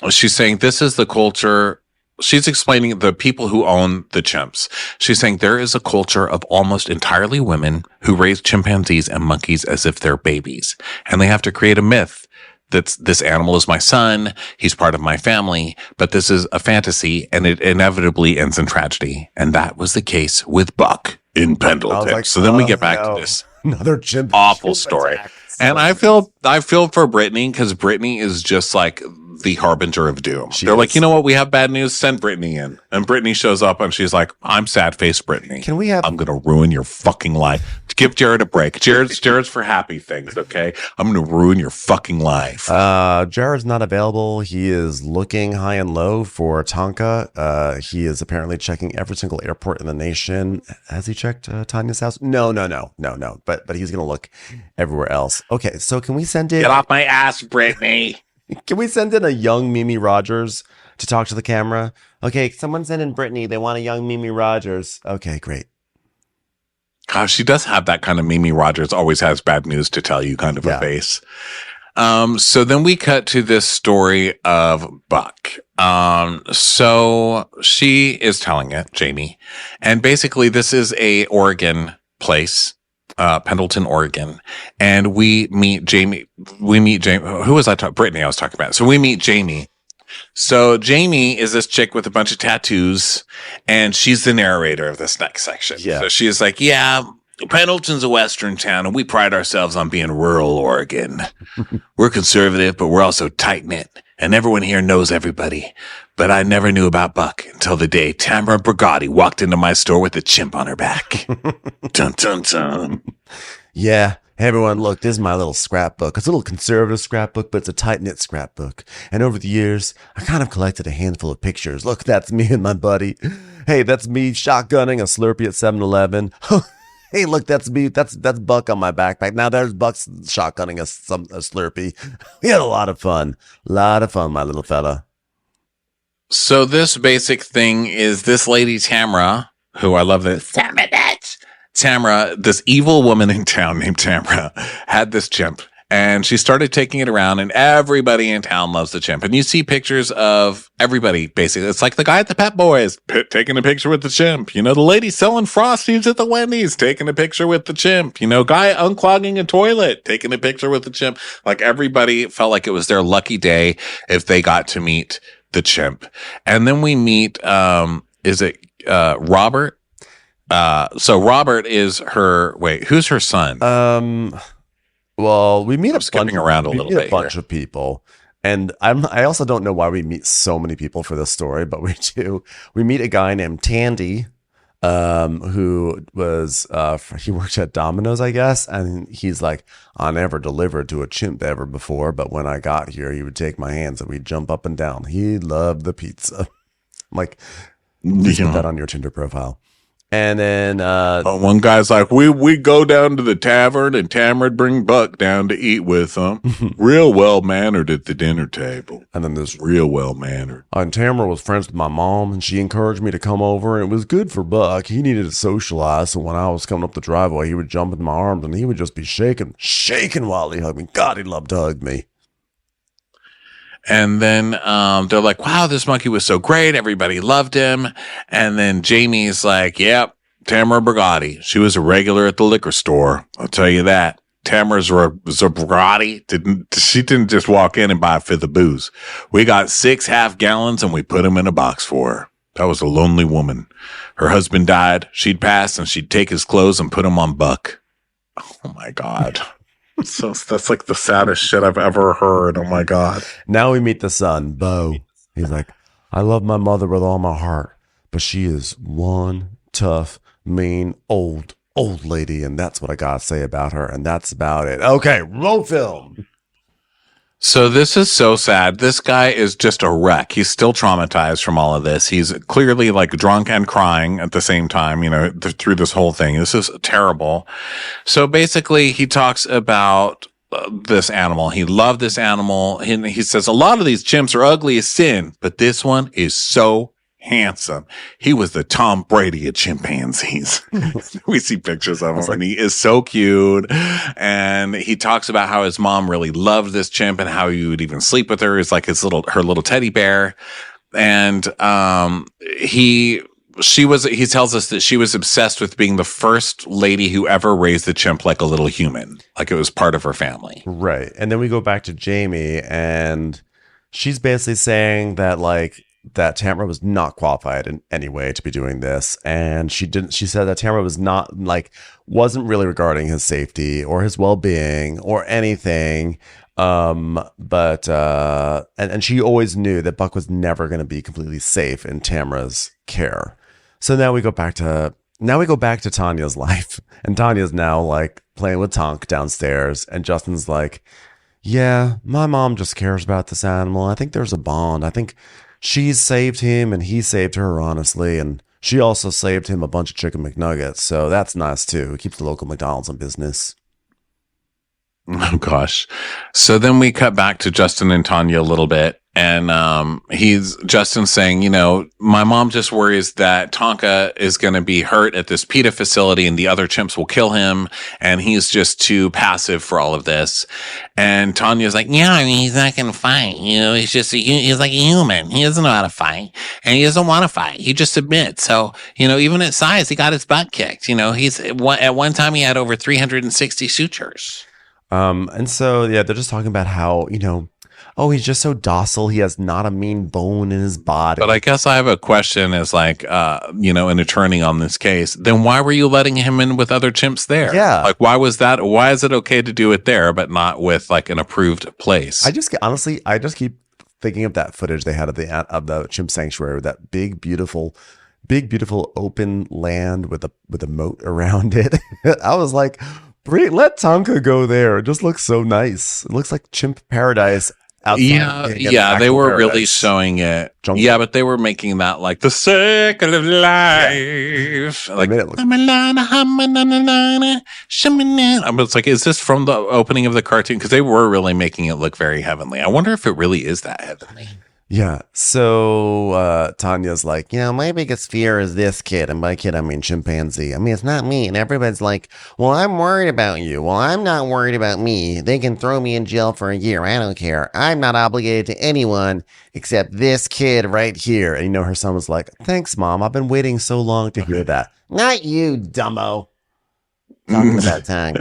she's saying this is the culture. She's explaining the people who own the chimps. She's saying there is a culture of almost entirely women who raise chimpanzees and monkeys as if they're babies. And they have to create a myth that this animal is my son. He's part of my family, but this is a fantasy and it inevitably ends in tragedy. And that was the case with Buck in Pendleton. Like, so then we get back to this another chimp awful story. And I feel for Brittany, because Brittany is just like the harbinger of doom. They're like, you know what? We have bad news. Send Brittany in. And Brittany shows up and she's like, I'm sad face Brittany. I'm going to ruin your fucking life. Give Jared a break. Jared's for happy things. Okay. I'm going to ruin your fucking life. Jared's not available. He is looking high and low for Tonka. He is apparently checking every single airport in the nation. Has he checked Tanya's house? No. But he's going to look everywhere else. Okay. So can we send it? Get off my ass, Brittany. Can we send in a young Mimi Rogers to talk to the camera? Okay, someone send in Brittany. They want a young Mimi Rogers. Okay, great. Gosh, she does have that kind of Mimi Rogers always has bad news to tell you kind of a face. So then we cut to this story of Buck. So she is telling it, Jamie. And basically this is a Oregon place. Pendleton, Oregon. And we meet Jamie. Who was I talking? Brittany I was talking about. So we meet Jamie. So Jamie is this chick with a bunch of tattoos, and she's the narrator of this next section. Yeah. So she is like, Pendleton's a Western town, and we pride ourselves on being rural Oregon. We're conservative, but we're also tight-knit, and everyone here knows everybody. But I never knew about Buck until the day Tamara Brigatti walked into my store with a chimp on her back. Dun, dun, dun. Yeah. Hey, everyone, look, this is my little scrapbook. It's a little conservative scrapbook, but it's a tight-knit scrapbook. And over the years, I kind of collected a handful of pictures. Look, that's me and my buddy. Hey, that's me shotgunning a Slurpee at 7-Eleven. Hey, look, that's me. That's Buck on my backpack. Now there's Buck's shotgunning a Slurpee. We had a lot of fun. My little fella. So this basic thing is this lady Tamara, who I love this. Tamara, this evil woman in town named Tamara, had this chimp. And she started taking it around, and everybody in town loves the chimp. And you see pictures of everybody, basically. It's like the guy at the Pet Boys taking a picture with the chimp. You know, the lady selling Frosties at the Wendy's taking a picture with the chimp. You know, guy unclogging a toilet taking a picture with the chimp. Like, everybody felt like it was their lucky day if they got to meet the chimp. And then we meet, Robert? So Robert is her, who's her son? Well, we meet a bunch of people, and I also don't know why we meet so many people for this story, but we do. We meet a guy named Tandy, who was he worked at Domino's, I guess, and he's like, I never delivered to a chimp ever before, but when I got here, he would take my hands and we'd jump up and down. He loved the pizza. I'm like, please put that on your Tinder profile. And then one guy's like, we go down to the tavern and Tamara'd bring Buck down to eat with them. Real well mannered at the dinner table. And then there's real well mannered. And Tamara was friends with my mom, and she encouraged me to come over. And it was good for Buck. He needed to socialize. So when I was coming up the driveway, he would jump into my arms and he would just be shaking while he hugged me. God, he loved to hug me. And then they're like, wow, this monkey was so great. Everybody loved him. And then Jamie's like, yep, Tamara Brigatti. She was a regular at the liquor store. I'll tell you that. Tamara Zabrati didn't just walk in and buy a fifth of booze. We got 6 half-gallons and we put them in a box for her. That was a lonely woman. Her husband died. She'd pass and she'd take his clothes and put them on Buck. Oh my God. So that's like the saddest shit I've ever heard. Oh my God. Now we meet the son, Bo. He's like, I love my mother with all my heart, but she is one tough, mean, old lady, and that's what I gotta say about her, and that's about it. Okay, roll film. So this is so sad. This guy is just a wreck. He's still traumatized from all of this. He's clearly like drunk and crying at the same time, through this whole thing. This is terrible. So basically he talks about this animal. He loved this animal. He says a lot of these chimps are ugly as sin, but this one is so handsome. He was the Tom Brady of chimpanzees. We see pictures of him and he is so cute. And he talks about how his mom really loved this chimp and how he would even sleep with her. It's like her little teddy bear. And, he tells us that she was obsessed with being the first lady who ever raised the chimp like a little human. Like it was part of her family. Right. And then we go back to Jamie and she's basically saying that Tamara was not qualified in any way to be doing this. And she said that Tamara wasn't really regarding his safety or his well-being or anything. But she always knew that Buck was never going to be completely safe in Tamara's care. So now we go back to Tanya's life, and Tanya's now like playing with Tonk downstairs, and Justin's like, yeah, my mom just cares about this animal. I think there's a bond. I think she's saved him and he saved her, honestly. And she also saved him a bunch of chicken McNuggets. So that's nice too. It keeps the local McDonald's in business. Oh gosh. So then we cut back to Justin and Tanya a little bit. And Justin saying, my mom just worries that Tonka is going to be hurt at this PETA facility and the other chimps will kill him. And he's just too passive for all of this. And Tanya's like, yeah, I mean, he's not going to fight. He's like a human. He doesn't know how to fight and he doesn't want to fight. He just submits. So, even at size, he got his butt kicked. He's at one time he had over 360 sutures. And so, yeah, they're just talking about how, he's just so docile. He has not a mean bone in his body. But I guess I have a question as an attorney on this case. Then why were you letting him in with other chimps there? Yeah. Like, why was that? Why is it okay to do it there, but not with like an approved place? I just keep thinking of that footage they had of the chimp sanctuary with that big, beautiful open land with a moat around it. I was like, let Tonka go there. It just looks so nice. It looks like chimp paradise. Yeah, they were really showing it. Jungle. Yeah, but they were making that like the circle of life. Yeah. Like, it's like, is this from the opening of the cartoon? Because they were really making it look very heavenly. I wonder if it really is that heavenly. Yeah. So Tanya's like, my biggest fear is this kid. And by kid, I mean chimpanzee. I mean, it's not me. And everybody's like, well, I'm worried about you. Well, I'm not worried about me. They can throw me in jail for a year. I don't care. I'm not obligated to anyone except this kid right here. And her son was like, thanks, Mom. I've been waiting so long to hear that. Not you, dumbo. Talking about Tonk.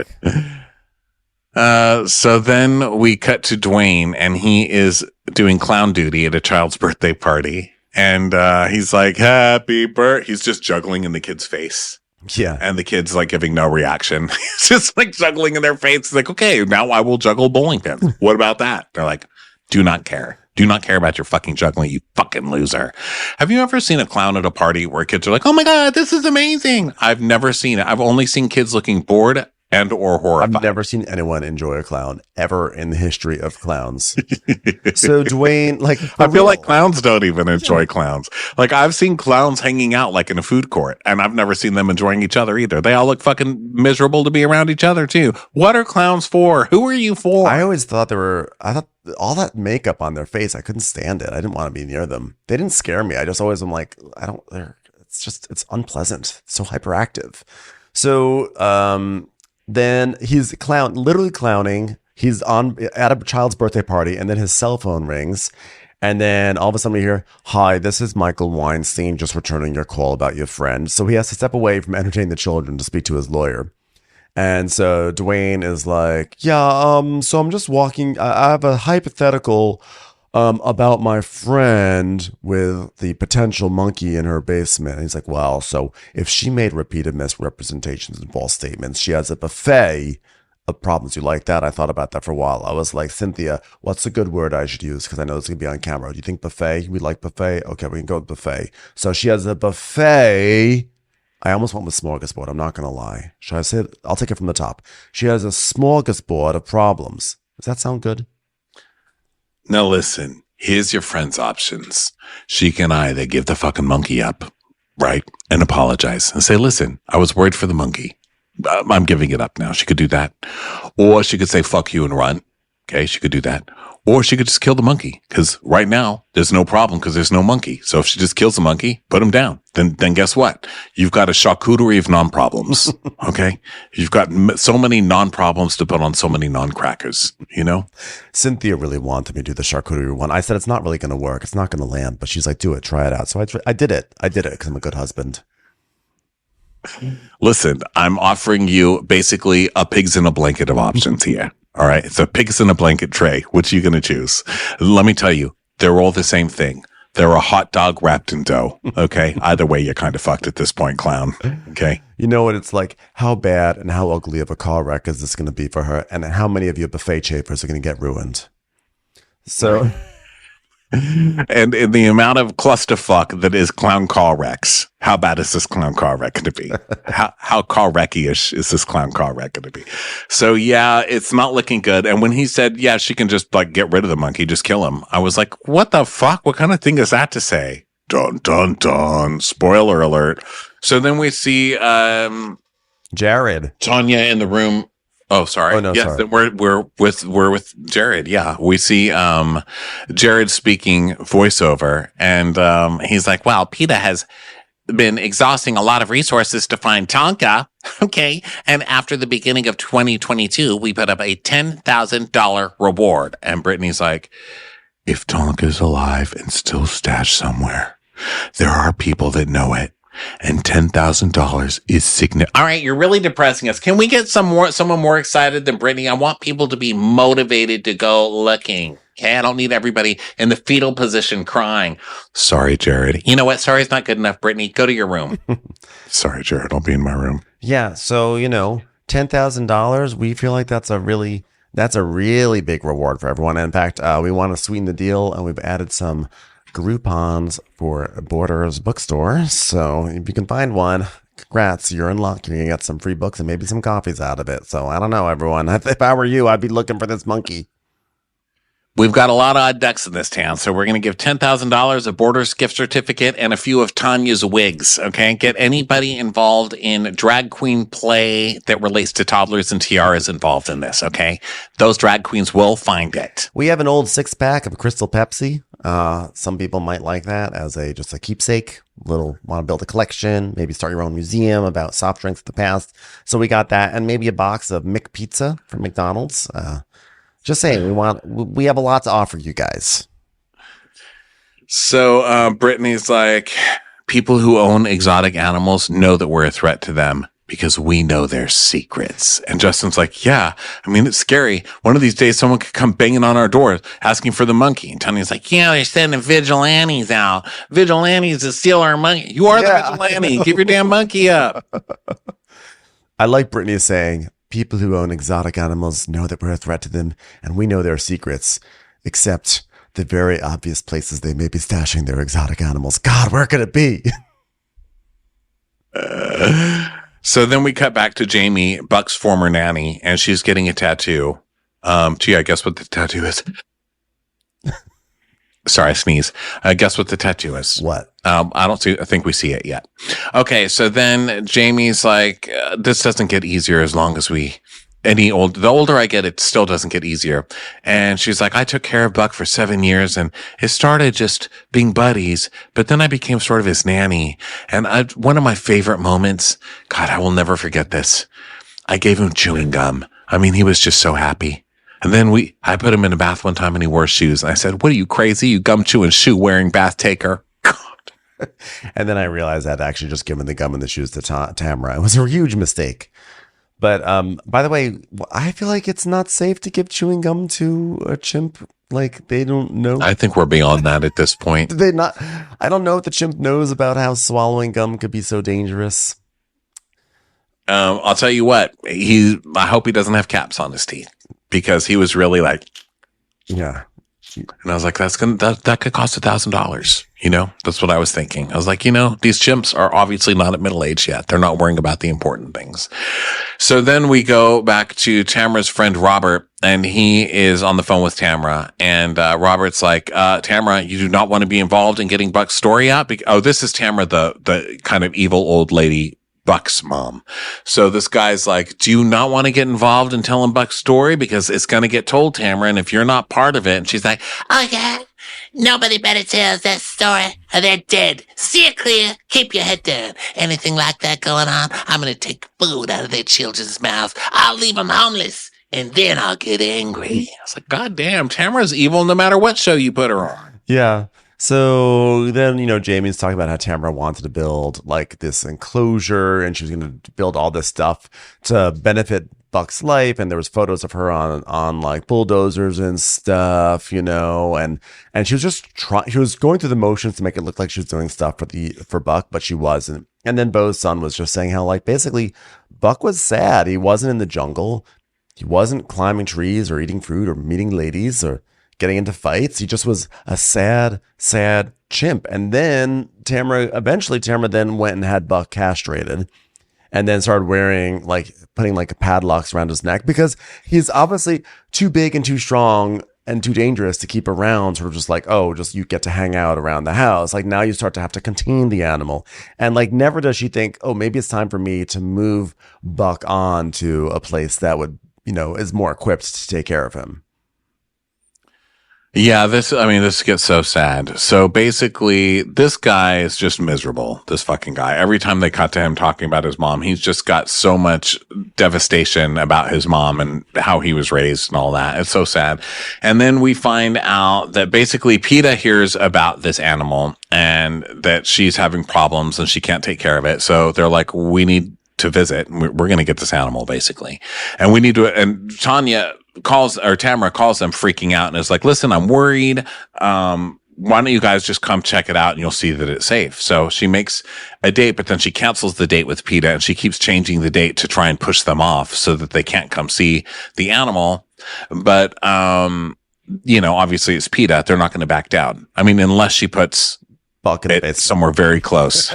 So then we cut to Dwayne and he is doing clown duty at a child's birthday party. And, he's like, happy birthday. He's just juggling in the kid's face. Yeah. And the kid's like giving no reaction. He's just like juggling in their face. He's like, okay, now I will juggle bowling pins. What about that? They're like, do not care. Do not care about your fucking juggling, you fucking loser. Have you ever seen a clown at a party where kids are like, oh my God, this is amazing? I've never seen it. I've only seen kids looking bored and or horrified. I've never seen anyone enjoy a clown ever in the history of clowns. So Dwayne, I feel like clowns don't even enjoy clowns. Like I've seen clowns hanging out like in a food court and I've never seen them enjoying each other either. They all look fucking miserable to be around each other too. What are clowns for? Who are you for? I always thought I thought all that makeup on their face, I couldn't stand it. I didn't want to be near them. They didn't scare me. I just always am like, it's unpleasant. It's so hyperactive. So, then he's literally clowning. He's at a child's birthday party, and then his cell phone rings. And then all of a sudden we hear, hi, this is Michael Weinstein, just returning your call about your friend. So he has to step away from entertaining the children to speak to his lawyer. And so Dwayne is like, yeah, so I'm just walking. I have a hypothetical about my friend with the potential monkey in her basement. And he's like, well, so if she made repeated misrepresentations and false statements, she has a buffet of problems. You like that? I thought about that for a while. I was like, Cynthia, what's a good word I should use? Because I know it's going to be on camera. Do you think buffet? We like buffet? Okay, we can go with buffet. So she has a buffet. I almost went with smorgasbord. I'm not going to lie. Should I say it? I'll take it from the top. She has a smorgasbord of problems. Does that sound good? Now listen, here's your friend's options. She can either give the fucking monkey up, right? And apologize and say, listen, I was worried for the monkey. I'm giving it up now. She could do that. Or she could say, fuck you and run. Okay, she could do that. Or she could just kill the monkey. Because right now, there's no problem because there's no monkey. So if she just kills the monkey, put him down. Then guess what? You've got a charcuterie of non-problems. Okay? You've got so many non-problems to put on so many non-crackers, you know? Cynthia really wanted me to do the charcuterie one. I said, it's not really going to work. It's not going to land. But she's like, do it. Try it out. So I did it. I did it because I'm a good husband. Listen, I'm offering you basically a pigs in a blanket of options here. All right. It's a pigs in a blanket tray. Which are you going to choose? Let me tell you, they're all the same thing. They're a hot dog wrapped in dough. Okay. Either way, you're kind of fucked at this point, clown. Okay. You know what it's like? How bad and how ugly of a car wreck is this going to be for her? And how many of your buffet chafers are going to get ruined? So. And in the amount of clusterfuck that is clown car wrecks, how bad is this clown car wreck going to be? How car wrecky-ish is this clown car wreck going to be? So yeah, it's not looking good. And when he said, yeah, she can just like get rid of the monkey, just kill him, I was like, what the fuck? What kind of thing is that to say? Dun, dun, dun. Spoiler alert. So then we see, Jared. Tanya in the room. Oh, sorry. Oh, no, yes, sorry. We're with Jared. Yeah. We see, Jared speaking voiceover and, he's like, wow, PETA has been exhausting a lot of resources to find Tonka. Okay. And after the beginning of 2022, we put up a $10,000 reward. And Brittany's like, if Tonka's alive and still stashed somewhere, there are people that know it. And $10,000 is significant. All right, you're really depressing us. Can we get someone more excited than Brittany? I want people to be motivated to go looking. Okay, I don't need everybody in the fetal position crying. Sorry, Jared. You know what? Sorry is not good enough, Brittany. Go to your room. Sorry, Jared. I'll be in my room. Yeah. So, $10,000, we feel like that's a really big reward for everyone. And in fact, we want to sweeten the deal and we've added some Groupons for Borders bookstore. So if you can find one, congrats, you're in luck. You're going to get some free books and maybe some coffees out of it. So I don't know, everyone. If I were you, I'd be looking for this monkey. We've got a lot of odd ducks in this town, so we're going to give $10,000, a Borders gift certificate, and a few of Tanya's wigs, okay? Get anybody involved in drag queen play that relates to toddlers and tiaras involved in this, okay? Those drag queens will find it. We have an old 6-pack of Crystal Pepsi. Some people might like that as just a keepsake. Want to build a collection, maybe start your own museum about soft drinks of the past. So we got that, and maybe a box of McPizza from McDonald's. Just saying, we have a lot to offer you guys. So Brittany's like, people who own exotic animals know that we're a threat to them because we know their secrets. And Justin's like, yeah, I mean, it's scary. One of these days, someone could come banging on our door asking for the monkey. And Tanya's like, yeah, they're sending vigilantes out. Vigilantes to steal our monkey. You are the vigilante. Give your damn monkey up. I like Brittany saying, people who own exotic animals know that we're a threat to them, and we know their secrets, except the very obvious places they may be stashing their exotic animals. God, where could it be? So then we cut back to Jamie, Buck's former nanny, and she's getting a tattoo. Gee, I guess what the tattoo is. Sorry, I sneeze. Guess what the tattoo is? What? I think we see it yet. Okay, so then Jamie's like, this doesn't get easier as long as the older I get, it still doesn't get easier. And she's like, I took care of Buck for 7 years and it started just being buddies, but then I became sort of his nanny. And one of my favorite moments, God, I will never forget this. I gave him chewing gum. I mean, he was just so happy. And then I put him in a bath one time and he wore shoes. And I said, what are you, crazy? You gum chewing, shoe wearing bath taker. God. And then I realized I'd actually just given the gum and the shoes to Tamara. It was a huge mistake. But by the way, I feel like it's not safe to give chewing gum to a chimp. Like they don't know. I think we're beyond that at this point. Did they not? I don't know if the chimp knows about how swallowing gum could be so dangerous. I'll tell you what. I hope he doesn't have caps on his teeth because he was really like, Yeah. and I was like, that could cost $1,000. You know, that's what I was thinking. I was like, these chimps are obviously not at middle age yet. They're not worrying about the important things. So then we go back to Tamara's friend, Robert, and he is on the phone with Tamara. And, Robert's like, Tamara, you do not want to be involved in getting Buck's story out. This is Tamara, the kind of evil old lady, Buck's mom. So this guy's like, do you not want to get involved in telling Buck's story? Because it's going to get told, Tamara. And if you're not part of it, and she's like, Oh, yeah. Nobody better tells that story or they're dead. See it clear. Keep your head down. Anything like that going on, I'm going to take food out of their children's mouths. I'll leave them homeless, and then I'll get angry. I was like, God damn, Tamara's evil no matter what show you put her on. Yeah. So then, Jamie's talking about how Tamara wanted to build like this enclosure and she was going to build all this stuff to benefit Buck's life. And there was photos of her on like bulldozers and stuff, and she was just she was going through the motions to make it look like she was doing stuff for Buck, but she wasn't. And then Bo's son was just saying how like basically Buck was sad. He wasn't in the jungle. He wasn't climbing trees or eating fruit or meeting ladies or getting into fights. He just was a sad, sad chimp. And then Tamara then went and had Buck castrated and then started putting padlocks around his neck because he's obviously too big and too strong and too dangerous to keep around, sort of just like, you get to hang out around the house. Like now you start to have to contain the animal. And like never does she think, maybe it's time for me to move Buck on to a place that would, is more equipped to take care of him. Yeah, this gets so sad. So basically, this guy is just miserable, this fucking guy. Every time they cut to him talking about his mom, he's just got so much devastation about his mom and how he was raised and all that. It's so sad. And then we find out that basically PETA hears about this animal and that she's having problems and she can't take care of it. So they're like, we to visit. We're going to get this animal basically. And we need to, and Tamara calls them freaking out and is like, listen, I'm worried. Why don't you guys just come check it out and you'll see that it's safe. So she makes a date, but then she cancels the date with PETA and she keeps changing the date to try and push them off so that they can't come see the animal. But, obviously it's PETA. They're not going to back down. I mean, unless she puts Buck in it somewhere very close.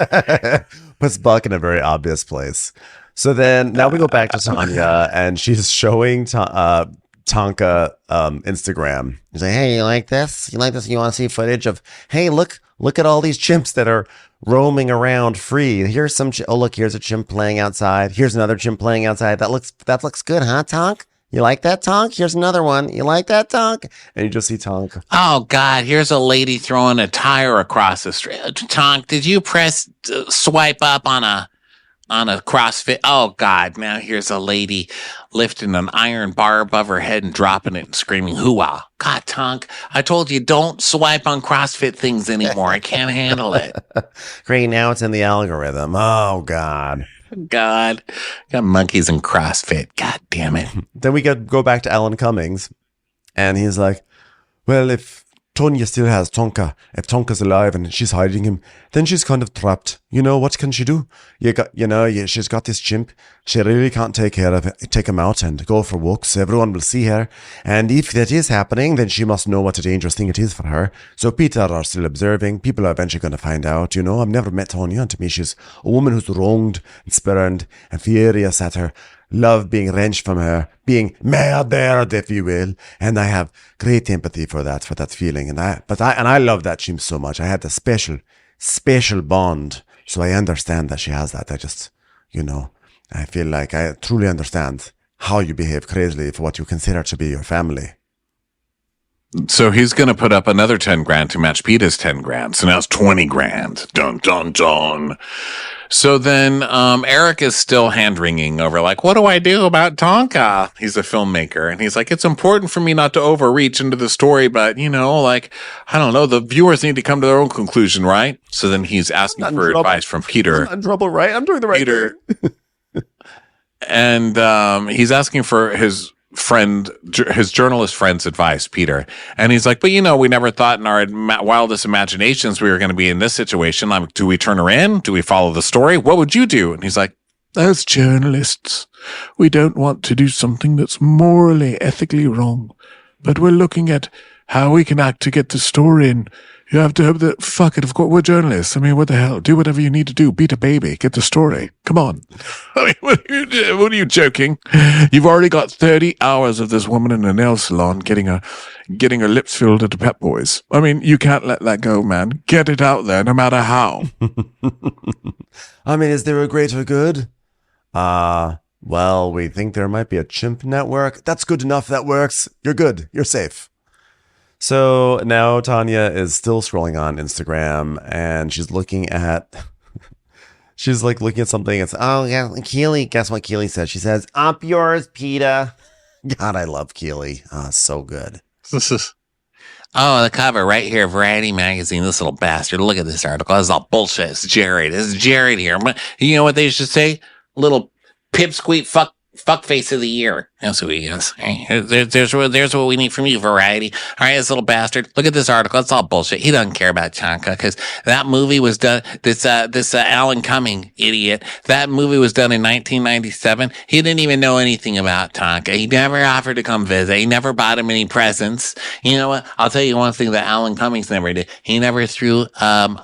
Puts Buck in a very obvious place. So then now we go back to Tanya and she's showing Tonka Instagram. He's like, hey, you like this? You like this? You want to see footage of, hey, look at all these chimps that are roaming around free. Here's some, look, here's a chimp playing outside. Here's another chimp playing outside. That looks good, huh, Tonk? You like that, Tonk? Here's another one. You like that, Tonk? And you just see Tonk. Oh, God, here's a lady throwing a tire across the street. Tonk, did you press swipe up on a CrossFit? Oh, God, now here's a lady lifting an iron bar above her head and dropping it and screaming, hoo-ah. God, Tonk, I told you don't swipe on CrossFit things anymore. I can't handle it. Great, now it's in the algorithm. Oh, God. God, got monkeys and CrossFit. God damn it. Then we go back to Alan Cummings, and he's like, well, if Tonya still has Tonka, if Tonka's alive and she's hiding him, then she's kind of trapped. What can she do? She's got this chimp. She really can't take him out and go for walks. Everyone will see her. And if that is happening, then she must know what a dangerous thing it is for her. So PETA are still observing. People are eventually going to find out. I've never met Tonya, and to me, she's a woman who's wronged and spurned and furious at her love being wrenched from her, being murdered, if you will. And I have great empathy for that feeling. And I love that chimp so much. I had the special bond. So I understand that she has that. I just, I feel like I truly understand how you behave crazily for what you consider to be your family. So he's going to put up another 10 grand to match PETA's 10 grand. So now it's 20 grand. Dun, dun, dun. So then Eric is still hand-wringing over, like, what do I do about Tonka? He's a filmmaker, and he's like, it's important for me not to overreach into the story, but, I don't know, the viewers need to come to their own conclusion, right? So then he's asking for advice from Peter. I'm in trouble, right? I'm doing the right thing. he's asking for his journalist friend's advice, Peter. And he's like, but we never thought in our wildest imaginations we were going to be in this situation. Like, do we turn her in? Do we follow the story? What would you do? And he's like, As journalists, we don't want to do something that's morally, ethically wrong, but we're looking at how we can act to get the story in. You have to have fuck it, of course, we're journalists. I mean, what the hell? Do whatever you need to do. Beat a baby. Get the story. Come on. I mean, what are you joking? You've already got 30 hours of this woman in a nail salon getting her lips filled at the Pep Boys. I mean, you can't let that go, man. Get it out there, no matter how. I mean, is there a greater good? Well, we think there might be a chimp network. That's good enough. That works. You're good. You're safe. So now Tanya is still scrolling on Instagram and she's looking at something. It's, Oh, yeah, Keely. Guess what Keely says? She says, "Up yours, PETA." God, I love Keely. So good. Oh, the cover right here, Variety Magazine. This little bastard. Look at this article. This is all bullshit. It's Jared. This is Jared here. You know what they should say? Little pipsqueak fuck face of the year. That's who he is. Hey, there's what we need from you, Variety. All right, this little bastard. Look at this article. It's all bullshit. He doesn't care about Tonka because that movie was done. This Alan Cumming idiot. That movie was done in 1997. He didn't even know anything about Tonka. He never offered to come visit. He never bought him any presents. You know what? I'll tell you one thing that Alan Cummings never did. He never threw some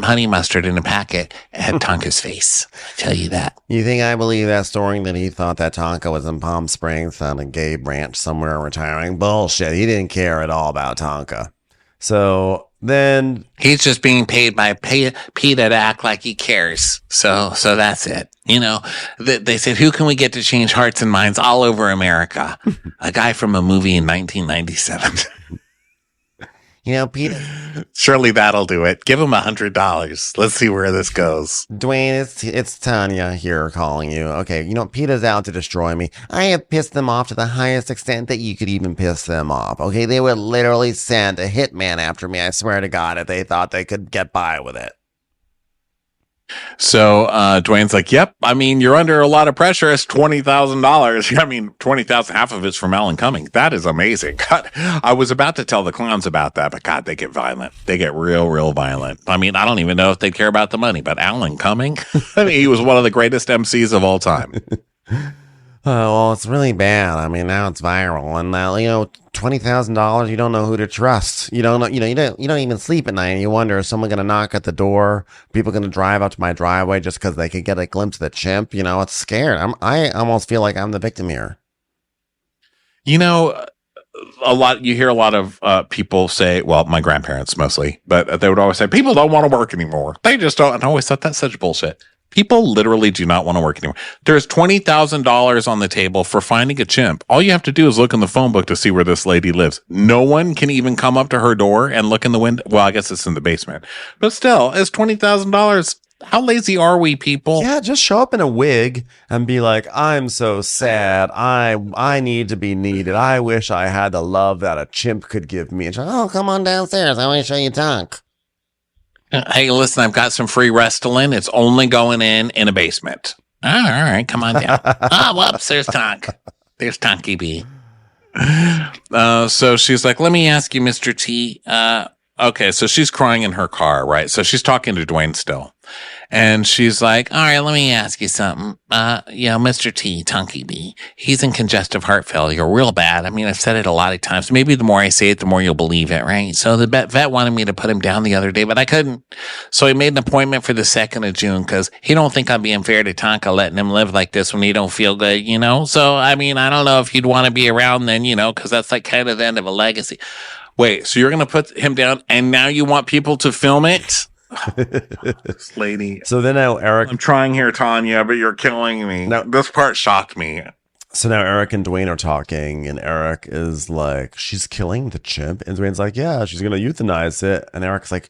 honey mustard in a packet at Tonka's face. I'll tell you that. You think I believe that story that he thought that Tonka was in Palm Springs on a gay ranch somewhere retiring? Bullshit. He didn't care at all about Tonka. So then He's just being paid by PETA to act like he cares. So that's it. They said, who can we get to change hearts and minds all over America? A guy from a movie in 1997. PETA. Surely that'll do it. Give him $100. Let's see where this goes. Dwayne, it's Tanya here calling you. Okay, PETA's out to destroy me. I have pissed them off to the highest extent that you could even piss them off. Okay, they would literally send a hitman after me. I swear to God, if they thought they could get by with it. So Dwayne's like, yep, I mean, you're under a lot of pressure. It's $20,000. I mean, 20,000, half of it's from Alan Cumming. That is amazing. God, I was about to tell the clowns about that, but God, they get violent. They get real violent. I mean, I don't even know if they care about the money, but Alan Cumming, I mean, he was one of the greatest MCs of all time. Well, it's really bad. I mean, now it's viral, and now $20,000. You don't know who to trust. You don't know. You don't even sleep at night. And you wonder, is someone going to knock at the door? People going to drive up to my driveway just because they could get a glimpse of the chimp? It's scared. I almost feel like I'm the victim here. You hear a lot of people say, well, my grandparents mostly, but they would always say, people don't want to work anymore. They just don't. And I always thought that's such bullshit. People literally do not want to work anymore. There's $20,000 on the table for finding a chimp. All you have to do is look in the phone book to see where this lady lives. No one can even come up to her door and look in the window. Well, I guess it's in the basement, but still, it's $20,000. How lazy are we, people? Yeah, just show up in a wig and be like, I'm so sad. I need to be needed. I wish I had the love that a chimp could give me. And she's like, Oh, come on downstairs. I want to show you Tonk. Hey, listen, I've got some free Restylane. It's only going in a basement. All right, come on down. Whoops, there's Tonk. There's Tonky B. So she's like, let me ask you, Mr. T. Okay, so she's crying in her car, right? So she's talking to Dwayne still. And she's like, all right, let me ask you something. Mr. T, Tonky B, he's in congestive heart failure real bad. I mean, I've said it a lot of times. Maybe the more I say it, the more you'll believe it, right? So the vet wanted me to put him down the other day, but I couldn't. So he made an appointment for the 2nd of June because he don't think I'm being fair to Tonka letting him live like this when he don't feel good, So, I mean, I don't know if you'd want to be around then, because that's like kind of the end of a legacy. Wait, so you're going to put him down and now you want people to film it? This lady. So then now Eric. I'm trying here, Tanya, but you're killing me. No. This part shocked me. So now Eric and Dwayne are talking, and Eric is like, she's killing the chimp. And Dwayne's like, yeah, she's going to euthanize it. And Eric's like,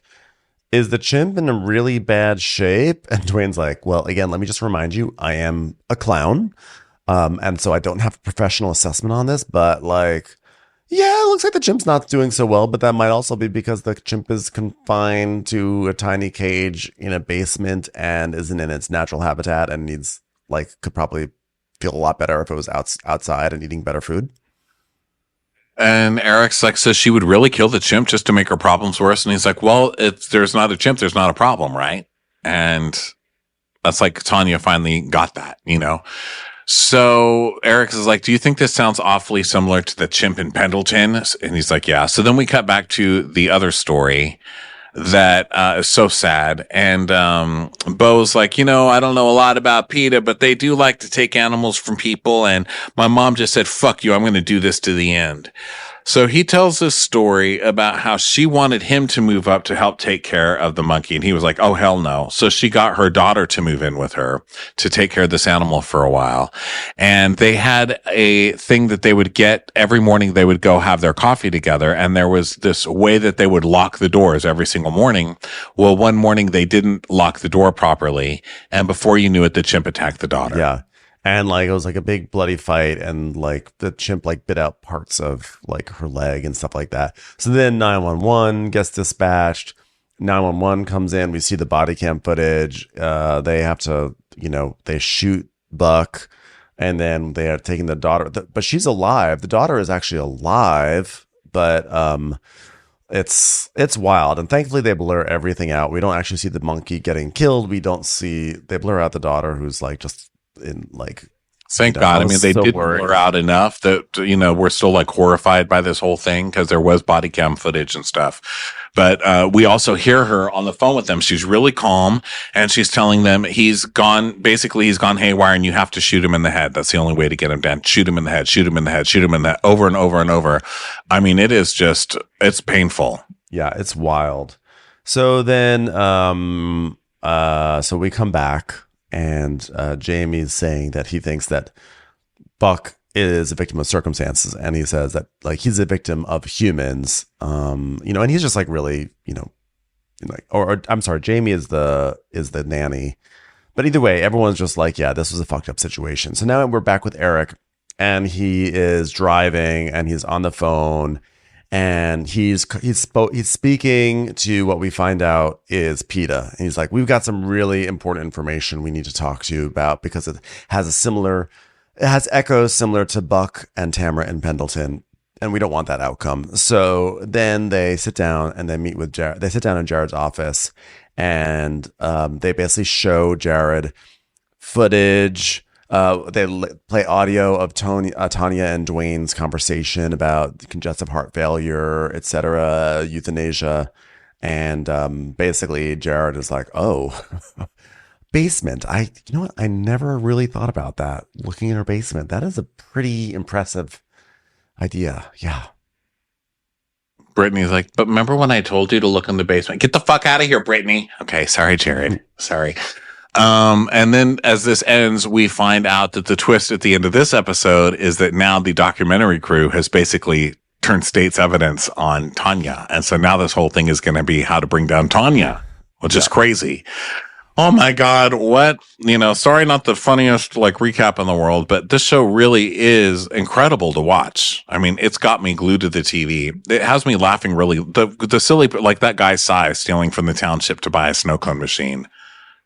is the chimp in a really bad shape? And Dwayne's like, well, again, let me just remind you, I am a clown. And so I don't have a professional assessment on this, but yeah, it looks like the chimp's not doing so well, but that might also be because the chimp is confined to a tiny cage in a basement and isn't in its natural habitat and needs, could probably feel a lot better if it was outside and eating better food. And Eric's like, says she would really kill the chimp just to make her problems worse. And he's like, well, if there's not a chimp, there's not a problem, right? And that's like Tanya finally got that, you know? So Eric is like, do you think this sounds awfully similar to the chimp in Pendleton? And he's like, yeah. So then we cut back to the other story that is so sad. And Bo's like, I don't know a lot about PETA, but they do like to take animals from people. And my mom just said, fuck you, I'm going to do this to the end. So he tells this story about how she wanted him to move up to help take care of the monkey. And he was like, oh, hell no. So she got her daughter to move in with her to take care of this animal for a while. And they had a thing that they would get every morning. They would go have their coffee together. And there was this way that they would lock the doors every single morning. Well, one morning they didn't lock the door properly. And before you knew it, the chimp attacked the daughter. Yeah. And like, it was like a big bloody fight, and like the chimp like bit out parts of like her leg and stuff like that. So then 911 gets dispatched. 911 comes in. We see the body cam footage. They have to, they shoot Buck, and then they are taking the daughter, but she's alive. The daughter is actually alive, but it's wild. And thankfully they blur everything out. We don't actually see the monkey getting killed. They blur out the daughter, who's like just in like, thank God. I mean, they did blur out enough that, we're still like horrified by this whole thing because there was body cam footage and stuff. But we also hear her on the phone with them. She's really calm, and she's telling them he's gone haywire, and you have to shoot him in the head. That's the only way to get him down. Shoot him in the head, shoot him in the head, shoot him in the head, over and over and over. I mean, it's painful. Yeah, it's wild. So then, so we come back. And Jamie's saying that he thinks that Buck is a victim of circumstances, and he says that like he's a victim of humans, and he's just like really, or I'm sorry, Jamie is the nanny, but either way, everyone's just like, yeah, this was a fucked up situation. So now we're back with Eric, and he is driving, and he's on the phone. And he's speaking to what we find out is PETA. And he's like, we've got some really important information we need to talk to you about, because it has echoes similar to Buck and Tamara and Pendleton. And we don't want that outcome. So then they sit down and they meet with Jared. They sit down in Jared's office, and they basically show Jared footage. They play audio of Tanya and Dwayne's conversation about congestive heart failure, etc., euthanasia. And basically Jared is like, oh, basement. I never really thought about that. Looking in her basement. That is a pretty impressive idea. Yeah. Brittany's like, but remember when I told you to look in the basement? Get the fuck out of here, Brittany. Okay, sorry, Jared. Sorry. And then as this ends, we find out that the twist at the end of this episode is that now the documentary crew has basically turned state's evidence on Tanya. And so now this whole thing is going to be how to bring down Tanya, which is crazy. Oh my God. What, sorry, not the funniest recap in the world, but this show really is incredible to watch. I mean, it's got me glued to the TV. It has me laughing really, the silly, like that guy Cy stealing from the township to buy a snow cone machine.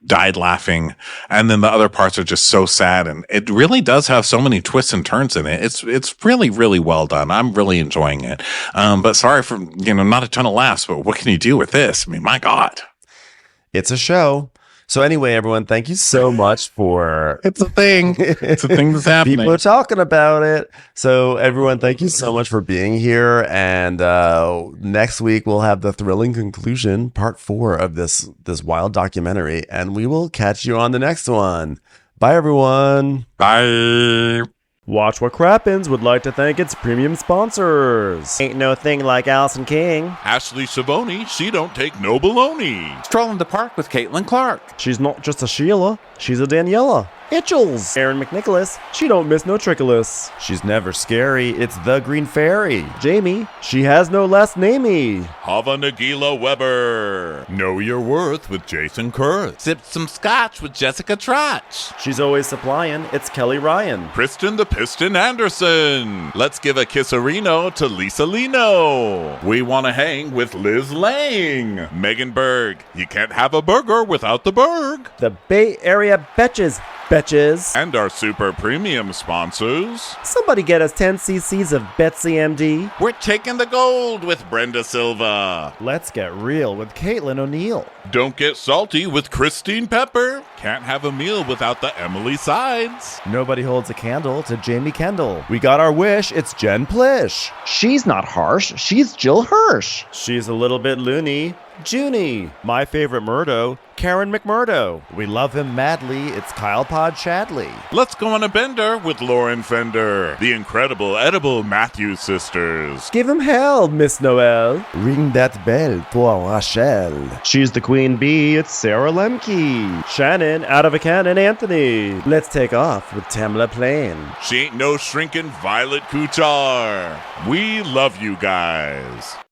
Died laughing, and then the other parts are just so sad, and it really does have so many twists and turns in it. It's really, really well done. I'm really enjoying it. But sorry for not a ton of laughs, but what can you do with this? I mean, my God, it's a show. So anyway, everyone, thank you so much for... It's a thing. It's a thing that's happening. People are talking about it. So everyone, thank you so much for being here. And next week, we'll have the thrilling conclusion, part 4 of this wild documentary. And we will catch you on the next one. Bye, everyone. Bye. Watch What Crappens would like to thank its premium sponsors. Ain't no thing like Allison King. Ashley Savoni, she don't take no baloney. Strolling the park with Caitlin Clark. She's not just a Sheila, she's a Daniela. Itchels. Aaron McNicholas, she don't miss no trickolas. She's never scary, it's the Green Fairy. Jamie, she has no last namey. Hava Nagila Weber. Know Your Worth with Jason Kurth. Sipped some scotch with Jessica Trotch. She's always supplying, it's Kelly Ryan. Kristen the Piston Anderson. Let's give a kisserino to Lisa Lino. We want to hang with Liz Lang. Megan Berg. You can't have a burger without the Berg. The Bay Area Betches. Betches. And our super premium sponsors. Somebody get us 10 cc's of Betsy MD. We're taking the gold with Brenda Silva. Let's get real with Caitlin O'Neill. Don't get salty with Christine Pepper. Can't have a meal without the Emily Sides. Nobody holds a candle to Jamie Kendall. We got our wish, it's Jen Plish. She's not harsh, she's Jill Hirsch. She's a little bit loony. Junie. My favorite Murdo, Karen McMurdo. We love him madly, it's Kyle Pod Shadley. Let's go on a bender with Lauren Fender, the incredible edible Matthews sisters. Give him hell, Miss Noel. Ring that bell, toi Rachel. She's the queen bee, it's Sarah Lemke. Shannon, out of a cannon, Anthony. Let's take off with Tamla Plain. She ain't no shrinking Violet Kuchar. We love you guys.